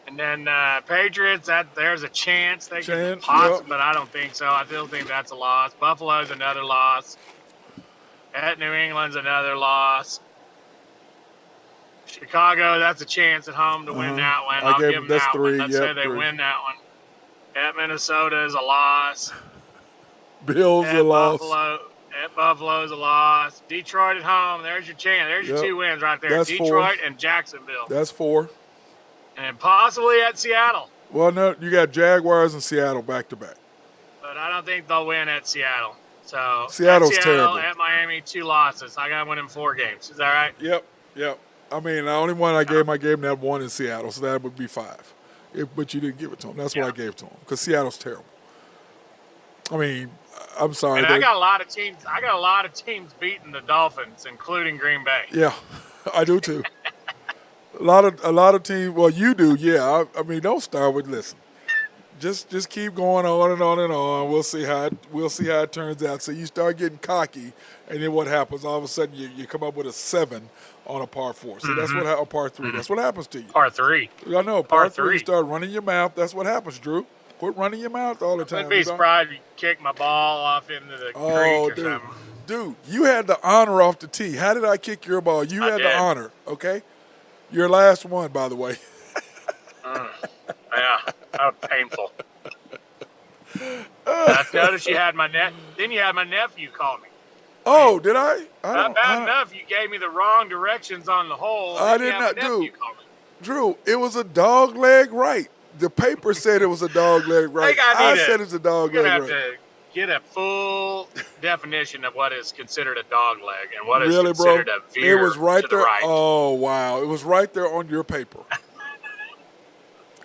S3: And then Patriots, there's a chance they could possibly, but I don't think so. I still think that's a loss. Buffalo's another loss. At New England's another loss. Chicago, that's a chance at home to win that one. I'll give them that
S2: 3.
S3: one. Let's say they win that one. At Minnesota is a loss.
S2: Bills a loss.
S3: At Buffalo's a loss. Detroit at home, there's your chance. There's your 2 wins right there.
S2: That's
S3: Detroit
S2: 4.
S3: and Jacksonville.
S2: That's 4.
S3: And possibly at Seattle.
S2: Well, no, you got Jaguars and Seattle back to back.
S3: But I don't think they'll win at Seattle. So
S2: Seattle's
S3: at Seattle,
S2: terrible.
S3: At Miami, 2 losses. I got to win in 4 games. Is that right?
S2: Yep. I mean, the only one I gave them that 1 in Seattle, so that would be 5. But you didn't give it to them. That's what I gave to them because Seattle's terrible. I mean, I'm sorry.
S3: And I got a lot of teams. I got a lot of teams beating the Dolphins, including Green Bay.
S2: Yeah, I do too. A lot of teams. Well, you do. Yeah. I mean, don't start with listen. Just keep going on and on and on. We'll see how it turns out. So you start getting cocky, and then what happens? All of a sudden, you come up with a 7 on a par 4. So that's what par 3. That's what happens to you.
S3: Par 3.
S2: I know. Par 3. You start running your mouth. That's what happens, Drew. Quit running your mouth all the time.
S3: I'd be surprised if you kick my ball off into the creek or something.
S2: Dude, you had the honor off the tee. How did I kick your ball? You had the honor, okay? Your last one, by the way.
S3: Yeah, that was painful. I noticed you had then you had my nephew call me.
S2: Oh, did I?
S3: Not bad enough. You gave me the wrong directions on the hole.
S2: I did not, dude. Drew, it was a dog leg right. The paper said it was a dog leg right. I said it's a dog leg right.
S3: You're going to have to get a full definition of what is considered a dog leg and what is considered a veer
S2: it was right
S3: to
S2: there.
S3: The right.
S2: Oh, wow. It was right there on your paper.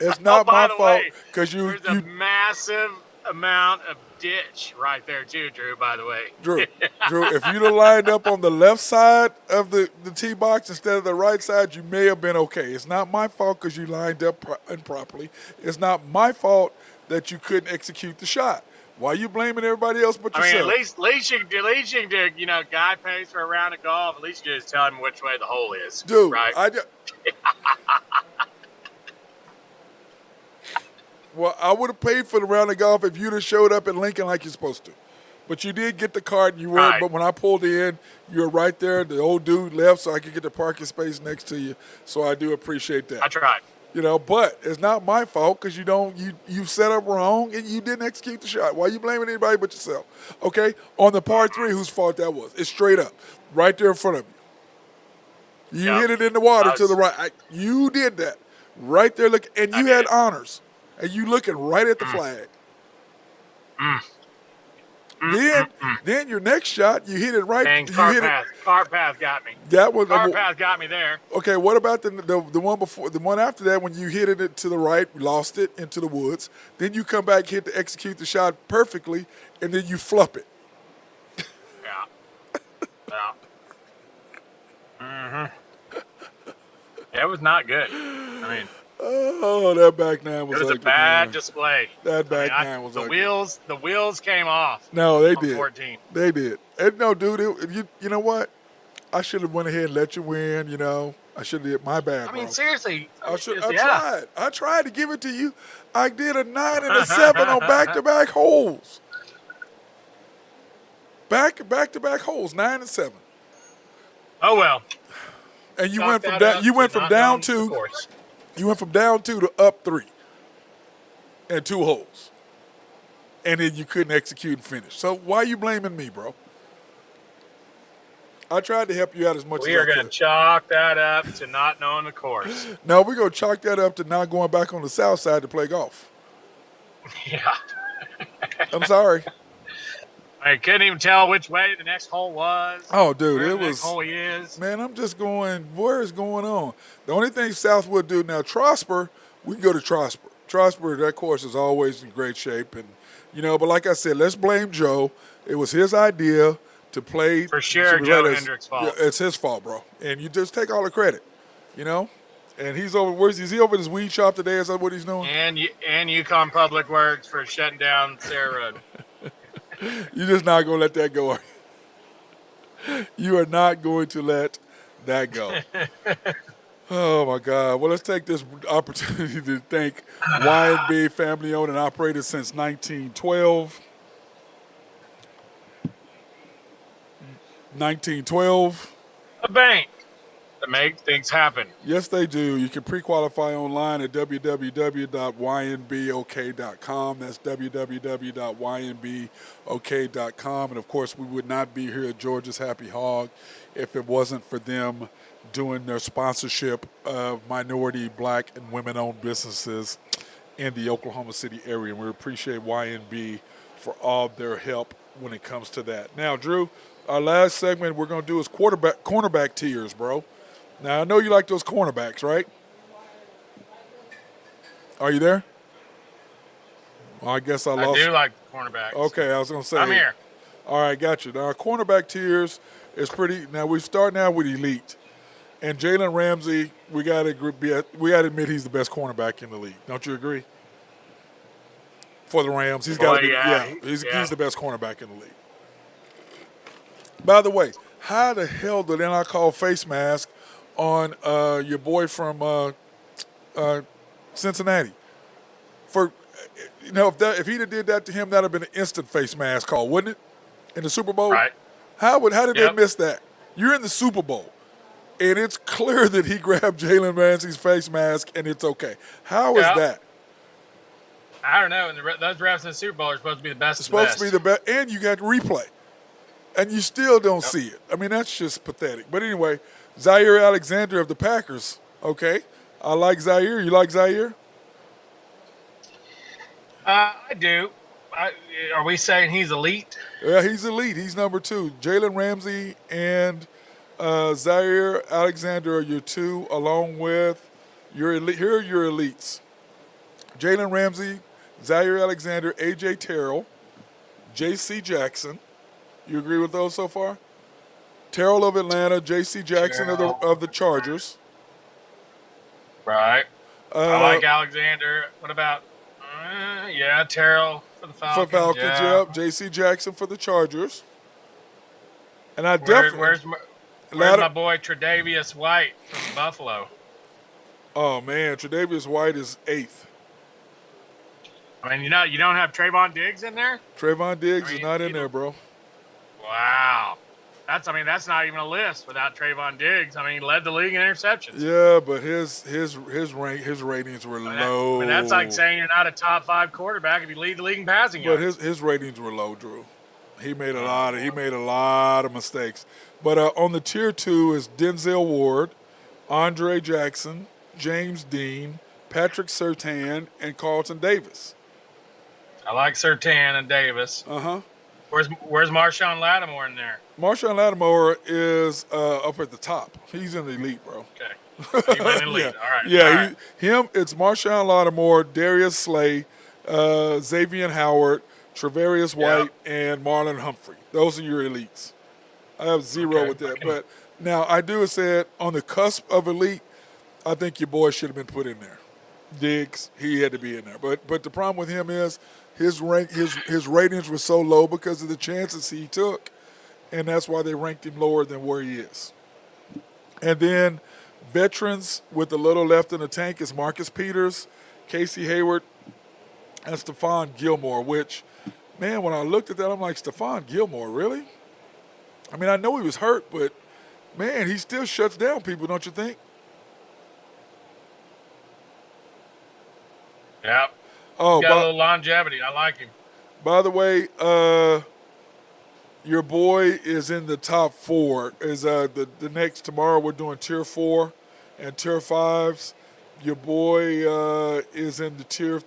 S2: It's not my fault because
S3: there's a massive amount of ditch right there too, Drew, by the way.
S2: Drew, if you'd have lined up on the left side of the tee box instead of the right side, you may have been okay. It's not my fault because you lined up improperly. It's not my fault that you couldn't execute the shot. Why are you blaming everybody else but yourself?
S3: I mean, at least you can guy pays for a round of golf. At least you just tell him which way the hole is.
S2: Dude,
S3: right?
S2: Well, I would have paid for the round of golf if you'd have showed up in Lincoln like you're supposed to. But you did get the card, and you were. Right. But when I pulled in, you were right there. The old dude left, so I could get the parking space next to you. So I do appreciate that.
S3: I tried.
S2: But it's not my fault because you set up wrong and you didn't execute the shot. Why are you blaming anybody but yourself? Okay, on the par 3, whose fault that was? It's straight up, right there in front of you. You hit it in the water to the right. You did that right there. Look, and you had honors. And you looking right at the flag. Then your next shot, you hit it right.
S3: Dang, car path got me. Car path got me there.
S2: Okay, what about the one before, the one after that when you hit it to the right, lost it into the woods. Then you come back, hit to execute the shot perfectly, and then you flup it.
S3: Yeah. It was not good. I mean.
S2: Oh, that back nine was ugly.
S3: It was a bad display.
S2: That back nine was ugly.
S3: The wheels came off.
S2: No, they did.
S3: 14.
S2: They did. And no, dude, you know what? I should have went ahead and let you win, I should have did my bad,
S3: I mean, seriously. I
S2: tried. I tried to give it to you. I did a 9 and a 7 on back-to-back holes. Back-to-back holes, 9 and 7.
S3: Oh, well.
S2: And you went from down 2. You went from down 2 to up 3 and 2 holes. And then you couldn't execute and finish. So why are you blaming me, bro? I tried to help you out as much as I could.
S3: We are going to chalk that up to not knowing the course.
S2: No, we're going to chalk that up to not going back on the south side to play golf.
S3: Yeah.
S2: I'm sorry.
S3: I couldn't even tell which way the next hole was.
S2: Oh, dude,
S3: it
S2: was.
S3: The next hole he is.
S2: Man, I'm just going. Where is going on? The only thing Southwood do now, Trosper, we can go to Trosper. Trosper, that course is always in great shape, and But like I said, let's blame Joe. It was his idea to play.
S3: For sure, Joe Hendrick's fault.
S2: Yeah, it's his fault, bro. And you just take all the credit, And he's over. Is he over at his weed shop today? Is that what he's doing?
S3: And Yukon Public Works for shutting down Sarah Road.
S2: You're just not going to let that go. You are not going to let that go. Oh, my God. Well, let's take this opportunity to thank Y&B, family owned and operated since 1912. 1912.
S3: A bank that makes things happen.
S2: Yes, they do. You can pre-qualify online at www.ynbok.com. That's www.ynbok.com. And, of course, we would not be here at Georgia's Happy Hog if it wasn't for them doing their sponsorship of minority, black, and women-owned businesses in the Oklahoma City area. And we appreciate Y&B for all their help when it comes to that. Now, Drew, our last segment we're going to do is cornerback tiers, bro. Now, I know you like those cornerbacks, right? Are you there? Well, I guess I
S3: I
S2: lost.
S3: do like the cornerbacks.
S2: Okay, I was going to say.
S3: I'm here.
S2: All right, got you. Now, our cornerback tiers is pretty. Now, we start now with elite. And Jalen Ramsey, we got to admit he's the best cornerback in the league. Don't you agree? For the Rams, he's got to be. He's the best cornerback in the league. By the way, how the hell did I call face mask on your boy from Cincinnati? If he'd have did that to him, that'd have been an instant face mask call, wouldn't it? In the Super Bowl,
S3: Right?
S2: How did they miss that? You're in the Super Bowl. And it's clear that he grabbed Jalen Ramsey's face mask, and it's okay. How is that?
S3: I don't know. And those refs in the Super Bowl are supposed to be the best.
S2: It's supposed to be the best, and you got replay, and you still don't see it. I mean, that's just pathetic. But anyway, Zaire Alexander of the Packers. Okay, I like Zaire. You like Zaire?
S3: I do. Are we saying he's elite?
S2: Yeah, he's elite. He's number 2. Jalen Ramsey and Zaire Alexander are your 2, along with your elite. Here are your elites: Jalen Ramsey, Zaire Alexander, A.J. Terrell, J.C. Jackson. You agree with those so far? Terrell of Atlanta, J.C. Jackson of the Chargers.
S3: Right. I like Alexander. What about Terrell for the Falcons?
S2: Yep. J.C. Jackson for the Chargers. And I
S3: Where's my boy Tre'Davious White from Buffalo?
S2: Oh, man, Tre'Davious White is 8th.
S3: I mean, you don't have Trayvon Diggs in there?
S2: Trayvon Diggs is not in there, bro.
S3: Wow. That's not even a list without Trayvon Diggs. I mean, he led the league in interceptions.
S2: Yeah, but his ratings were low.
S3: I mean, that's like saying you're not a top 5 quarterback if you lead the league in passing yards.
S2: But his ratings were low, Drew. He made a lot of mistakes. But on the tier 2 is Denzel Ward, Andre Jackson, James Dean, Patrick Surtain, and Carlton Davis.
S3: I like Surtain and Davis. Where's Marshawn Lattimore in there?
S2: Marshawn Lattimore is up at the top. He's in the elite, bro.
S3: Okay. He's in the elite. All right.
S2: Yeah, it's Marshawn Lattimore, Darius Slay, Xavier Howard, Travarius White, and Marlon Humphrey. Those are your elites. I have 0 with that. But now I do say on the cusp of elite, I think your boy should have been put in there. Diggs, he had to be in there. But the problem with him is his ratings were so low because of the chances he took, and that's why they ranked him lower than where he is. And then veterans with a little left in the tank is Marcus Peters, Casey Hayward, and Stephon Gilmore, which, man, when I looked at that, I'm like, Stephon Gilmore, really? I mean, I know he was hurt, but, man, he still shuts down people, don't you think?
S3: Yeah.
S2: Oh,
S3: got a little longevity. I like him.
S2: By the way, your boy is in the top 4. Is the next tomorrow we're doing tier 4 and tier 5s. Your boy is in the tier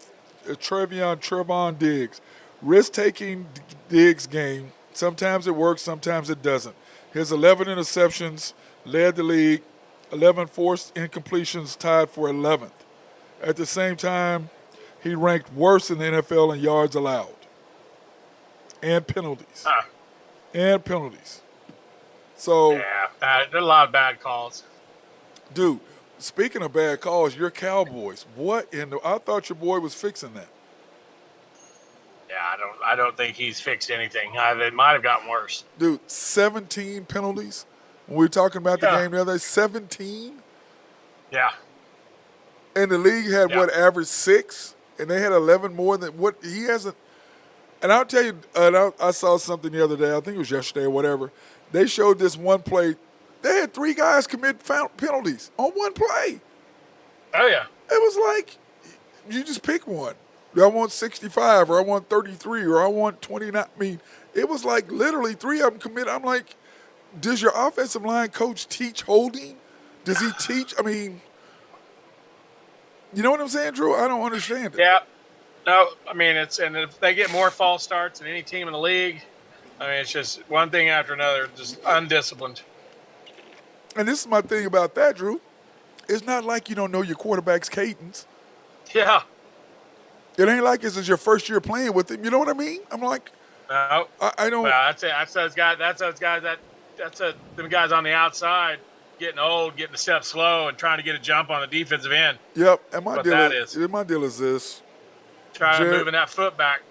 S2: Trevon Diggs. Risk-taking Diggs game. Sometimes it works, sometimes it doesn't. His 11 interceptions led the league. 11 forced incompletions, tied for 11th. At the same time, he ranked worse in the NFL in yards allowed and penalties. So,
S3: yeah, there are a lot of bad calls.
S2: Dude, speaking of bad calls, your Cowboys. I thought your boy was fixing that.
S3: Yeah, I don't think he's fixed anything. It might have gotten worse.
S2: Dude, 17 penalties. When we were talking about the game the other day, 17?
S3: Yeah.
S2: And the league had, average 6? And they had 11 more than what he hasn't. And I'll tell you, I saw something the other day. I think it was yesterday or whatever. They showed this one play. They had 3 guys commit penalties on one play.
S3: Oh, yeah.
S2: It was like, you just pick one. I want 65 or I want 33 or I want 29. I mean, it was like literally 3 of them commit. I'm like, does your offensive line coach teach holding? Does he teach? I mean, you know what I'm saying, Drew? I don't understand it.
S3: Yeah. No, I mean, and if they get more false starts than any team in the league, I mean, it's just one thing after another, just undisciplined.
S2: And this is my thing about that, Drew. It's not like you don't know your quarterback's cadence.
S3: Yeah.
S2: It ain't like this is your first year playing with him. You know what I mean? I'm like,
S3: No.
S2: I don't.
S3: Well, that's it. That's those guys. Them guys on the outside getting old, getting a step slow, and trying to get a jump on the defensive end.
S2: Yep. And
S3: What that is.
S2: my deal is this.
S3: Trying to moving that foot back.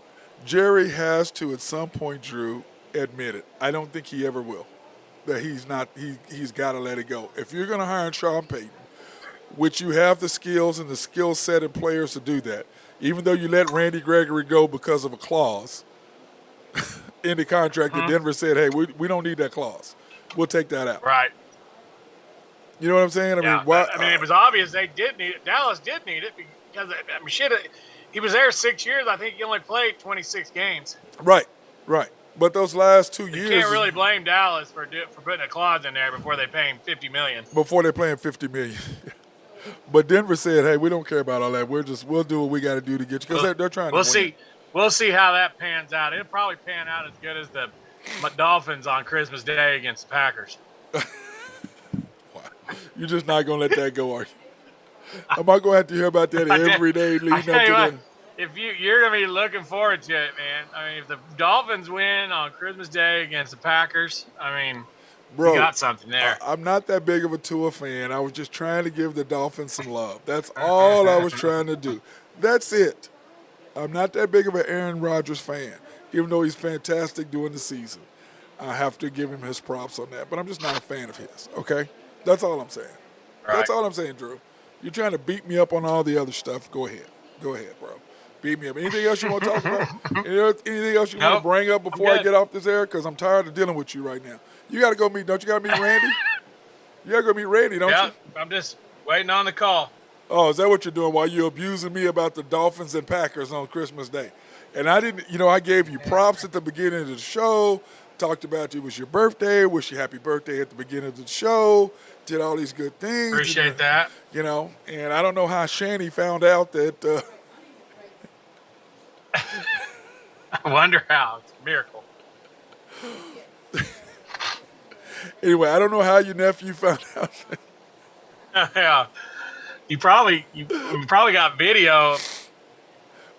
S2: Jerry has to, at some point, Drew, admit it. I don't think he ever will. That he's not. He's got to let it go. If you're going to hire Sean Payton, which you have the skills and the skill set and players to do that, even though you let Randy Gregory go because of a clause in the contract that Denver said, hey, we don't need that clause. We'll take that out.
S3: Right.
S2: You know what I'm saying?
S3: I mean, it was obvious they did need it. Dallas did need it because, I mean, shit, he was there 6 years. I think he only played 26 games.
S2: Right. But those last 2 years.
S3: You can't really blame Dallas for putting a clause in there before they pay him $50 million.
S2: Before they pay him $50 million. But Denver said, hey, we don't care about all that. We'll do what we got to do to get you. Because they're trying to win.
S3: We'll see how that pans out. It'll probably pan out as good as the Dolphins on Christmas Day against the Packers.
S2: You're just not going to let that go, are you? Am I going to have to hear about that every day leading up to that?
S3: If you're going to be looking forward to it, man. I mean, if the Dolphins win on Christmas Day against the Packers, I mean,
S2: bro,
S3: you got something there.
S2: I'm not that big of a Tua fan. I was just trying to give the Dolphins some love. That's all I was trying to do. That's it. I'm not that big of an Aaron Rodgers fan, even though he's fantastic during the season. I have to give him his props on that, but I'm just not a fan of his, okay? That's all I'm saying.
S3: Right.
S2: That's all I'm saying, Drew. You're trying to beat me up on all the other stuff. Go ahead, bro. Beat me up. Anything else you want to talk about? Anything else you want to bring up before I get off this air? Because I'm tired of dealing with you right now. You got to go meet, don't you got to meet Randy? You got to go meet Randy, don't you?
S3: I'm just waiting on the call.
S2: Oh, is that what you're doing while you're abusing me about the Dolphins and Packers on Christmas Day? And I didn't, I gave you props at the beginning of the show, talked about it was your birthday, wish you happy birthday at the beginning of the show, did all these good things.
S3: Appreciate that.
S2: And I don't know how Shanny found out that.
S3: I wonder how. It's a miracle.
S2: Anyway, I don't know how your nephew found out.
S3: Yeah. You probably got video.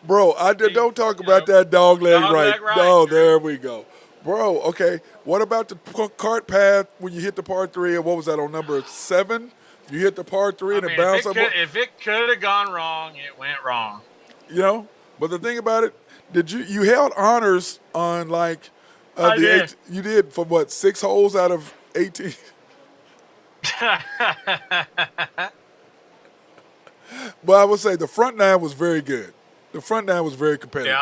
S2: Bro, don't talk about that dog leg right. Oh, there we go. Bro, okay. What about the cart path when you hit the par 3? And what was that on number 7? You hit the par 3 and it bounced up.
S3: If it could have gone wrong, it went wrong.
S2: But the thing about it, you held honors on you did for what, 6 holes out of 18? But I would say the front 9 was very good. The front 9 was very competitive.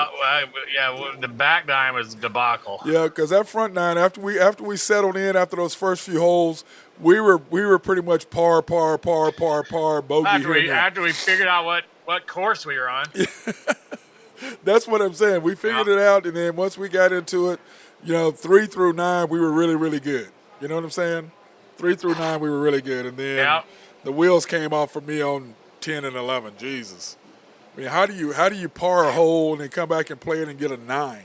S3: The back 9 was debacle.
S2: Yeah, because that front 9, after we settled in after those first few holes, we were pretty much par, bogey
S3: after we figured out what course we were on.
S2: That's what I'm saying. We figured it out, and then once we got into it, 3 through 9, we were really, really good. You know what I'm saying? 3 through 9, we were really good, and then the wheels came off for me on 10 and 11. Jesus. I mean, how do you par a hole and then come back and play it and get a 9?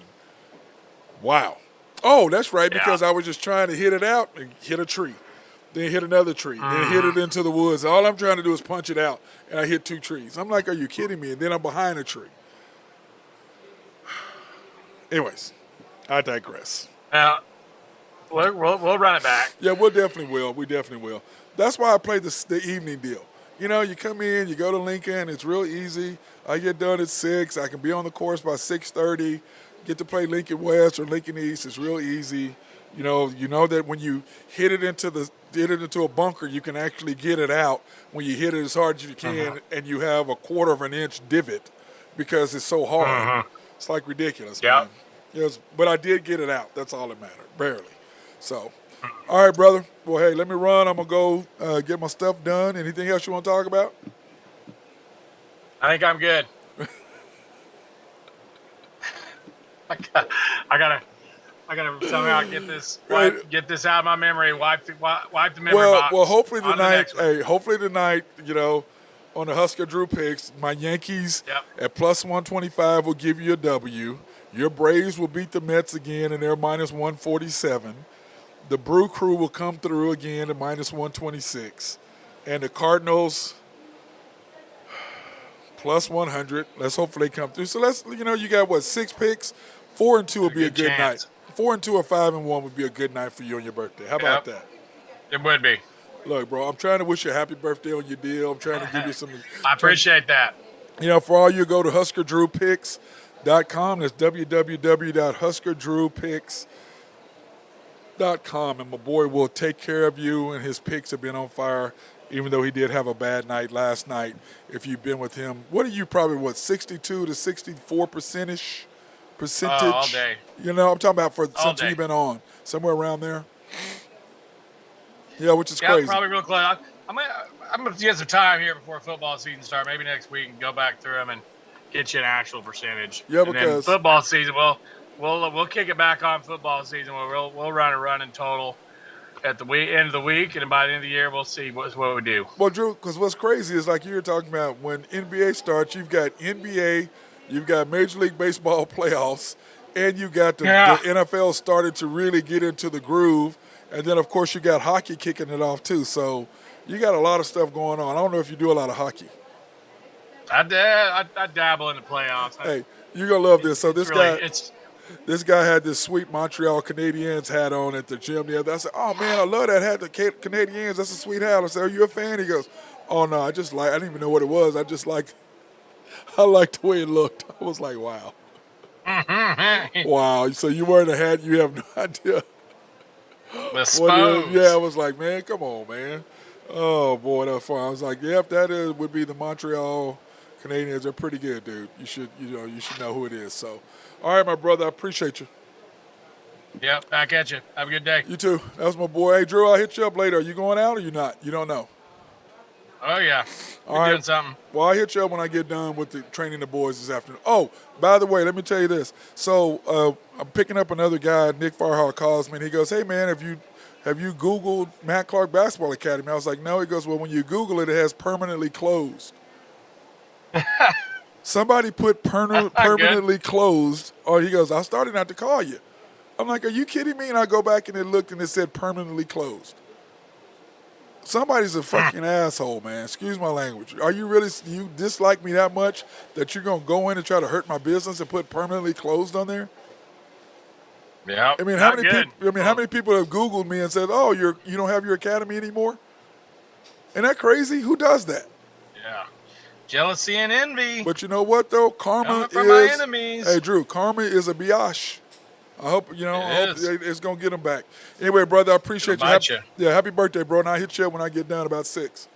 S2: Wow. Oh, that's right, because I was just trying to hit it out and hit a tree. Then hit another tree. Then hit it into the woods. All I'm trying to do is punch it out, and I hit 2 trees. I'm like, are you kidding me? And then I'm behind a tree. Anyways, I digress.
S3: We'll run it back.
S2: Yeah, we definitely will. We definitely will. That's why I play the evening deal. You come in, you go to Lincoln. It's real easy. I get done at 6. I can be on the course by 6:30. Get to play Lincoln West or Lincoln East. It's real easy. You know that when you hit it into a bunker, you can actually get it out when you hit it as hard as you can, and you have a 1/4 of an inch divot because it's so hard. It's like ridiculous, man. Yes, but I did get it out. That's all that mattered, barely. So, all right, brother. Well, hey, let me run. I'm going to go get my stuff done. Anything else you want to talk about?
S3: I think I'm good. I gotta somehow get this out of my memory. Wipe the memory box.
S2: Well, hopefully tonight. Hey, hopefully tonight. On the Husker Drew picks, my Yankees at plus 125 will give you a W. Your Braves will beat the Mets again, and they're minus 147. The Brew Crew will come through again at minus 126. And the Cardinals, plus 100. Let's hopefully they come through. So you got what, 6 picks? 4 and 2 would be a good night. 4 and 2 or 5 and 1 would be a good night for you on your birthday. How about that?
S3: It would be.
S2: Look, bro, I'm trying to wish you a happy birthday on your deal. I'm trying to give you some.
S3: I appreciate that.
S2: For all you, go to HuskerDrewPicks.com. That's www.HuskerDrewPicks.com. And my boy will take care of you, and his picks have been on fire, even though he did have a bad night last night. If you've been with him, what are you probably, 62 to 64%-ish percentage?
S3: All day.
S2: I'm talking about since you've been on. Somewhere around there. Yeah, which is crazy.
S3: Probably real close. I'm gonna get some time here before football season starts. Maybe next week and go back through them and get you an actual percentage.
S2: Yeah,
S3: and
S2: because
S3: then football season, we'll kick it back on football season. We'll run in total at the end of the week, and by the end of the year, we'll see what we do.
S2: Well, Drew, because what's crazy is like you were talking about when NBA starts, you've got NBA, you've got Major League Baseball playoffs, and you got the NFL started to really get into the groove. And then, of course, you got hockey kicking it off, too. So you got a lot of stuff going on. I don't know if you do a lot of hockey.
S3: I dabble in the playoffs.
S2: Hey, you're going to love this. So this guy had this sweet Montreal Canadiens hat on at the gym the other day. I said, oh, man, I love that hat, the Canadiens. That's a sweet hat. I said, are you a fan? He goes, oh, no, I didn't even know what it was. I liked the way it looked. I was like, wow. Wow. So you wearing a hat, you have no idea. I was like, man, come on, man. Oh, boy, that was fun. I was like, yep, would be the Montreal Canadiens. They're pretty good, dude. You should know who it is. So, all right, my brother, I appreciate you.
S3: Yep, back at you. Have a good day.
S2: You too. That was my boy. Hey, Drew, I'll hit you up later. Are you going out or you not? You don't know.
S3: Oh, yeah.
S2: All right.
S3: Doing something.
S2: Well, I'll hit you up when I get done with the training the boys this afternoon. Oh, by the way, let me tell you this. So I'm picking up another guy. Nick Farhar calls me, and he goes, hey, man, have you Googled Matt Clark Basketball Academy? I was like, no. He goes, well, when you Google it, it has permanently closed. Somebody put permanently closed. Or he goes, I started not to call you. I'm like, are you kidding me? And I go back and it looked, and it said permanently closed. Somebody's a fucking asshole, man. Excuse my language. Are you really, you dislike me that much that you're going to go in and try to hurt my business and put permanently closed on there?
S3: Yeah.
S2: I mean, how many people have Googled me and said, oh, you don't have your academy anymore? Isn't that crazy? Who does that?
S3: Yeah. Jealousy and envy.
S2: But you know what, though? Karma is,
S3: my enemies.
S2: Hey, Drew, karma is a biatch. I hope it's going to get them back. Anyway, brother, I appreciate you. Happy birthday, bro. And I'll hit you up when I get done about 6.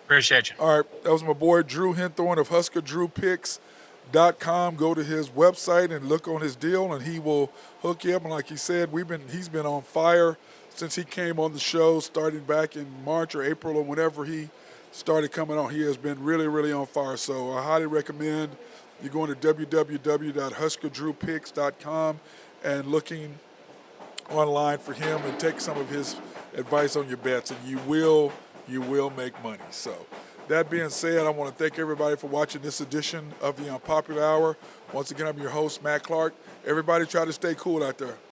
S3: Appreciate you.
S2: All right, that was my boy Drew Henthorn of HuskerDrewPicks.com. Go to his website and look on his deal, and he will hook you up. And like he said, he's been on fire since he came on the show, starting back in March or April or whenever he started coming on. He has been really, really on fire. So I highly recommend you going to www.HuskerDrewPicks.com and looking online for him and take some of his advice on your bets, and you will make money. So that being said, I want to thank everybody for watching this edition of the Unpopular Hour. Once again, I'm your host, Matt Clark. Everybody try to stay cool out there.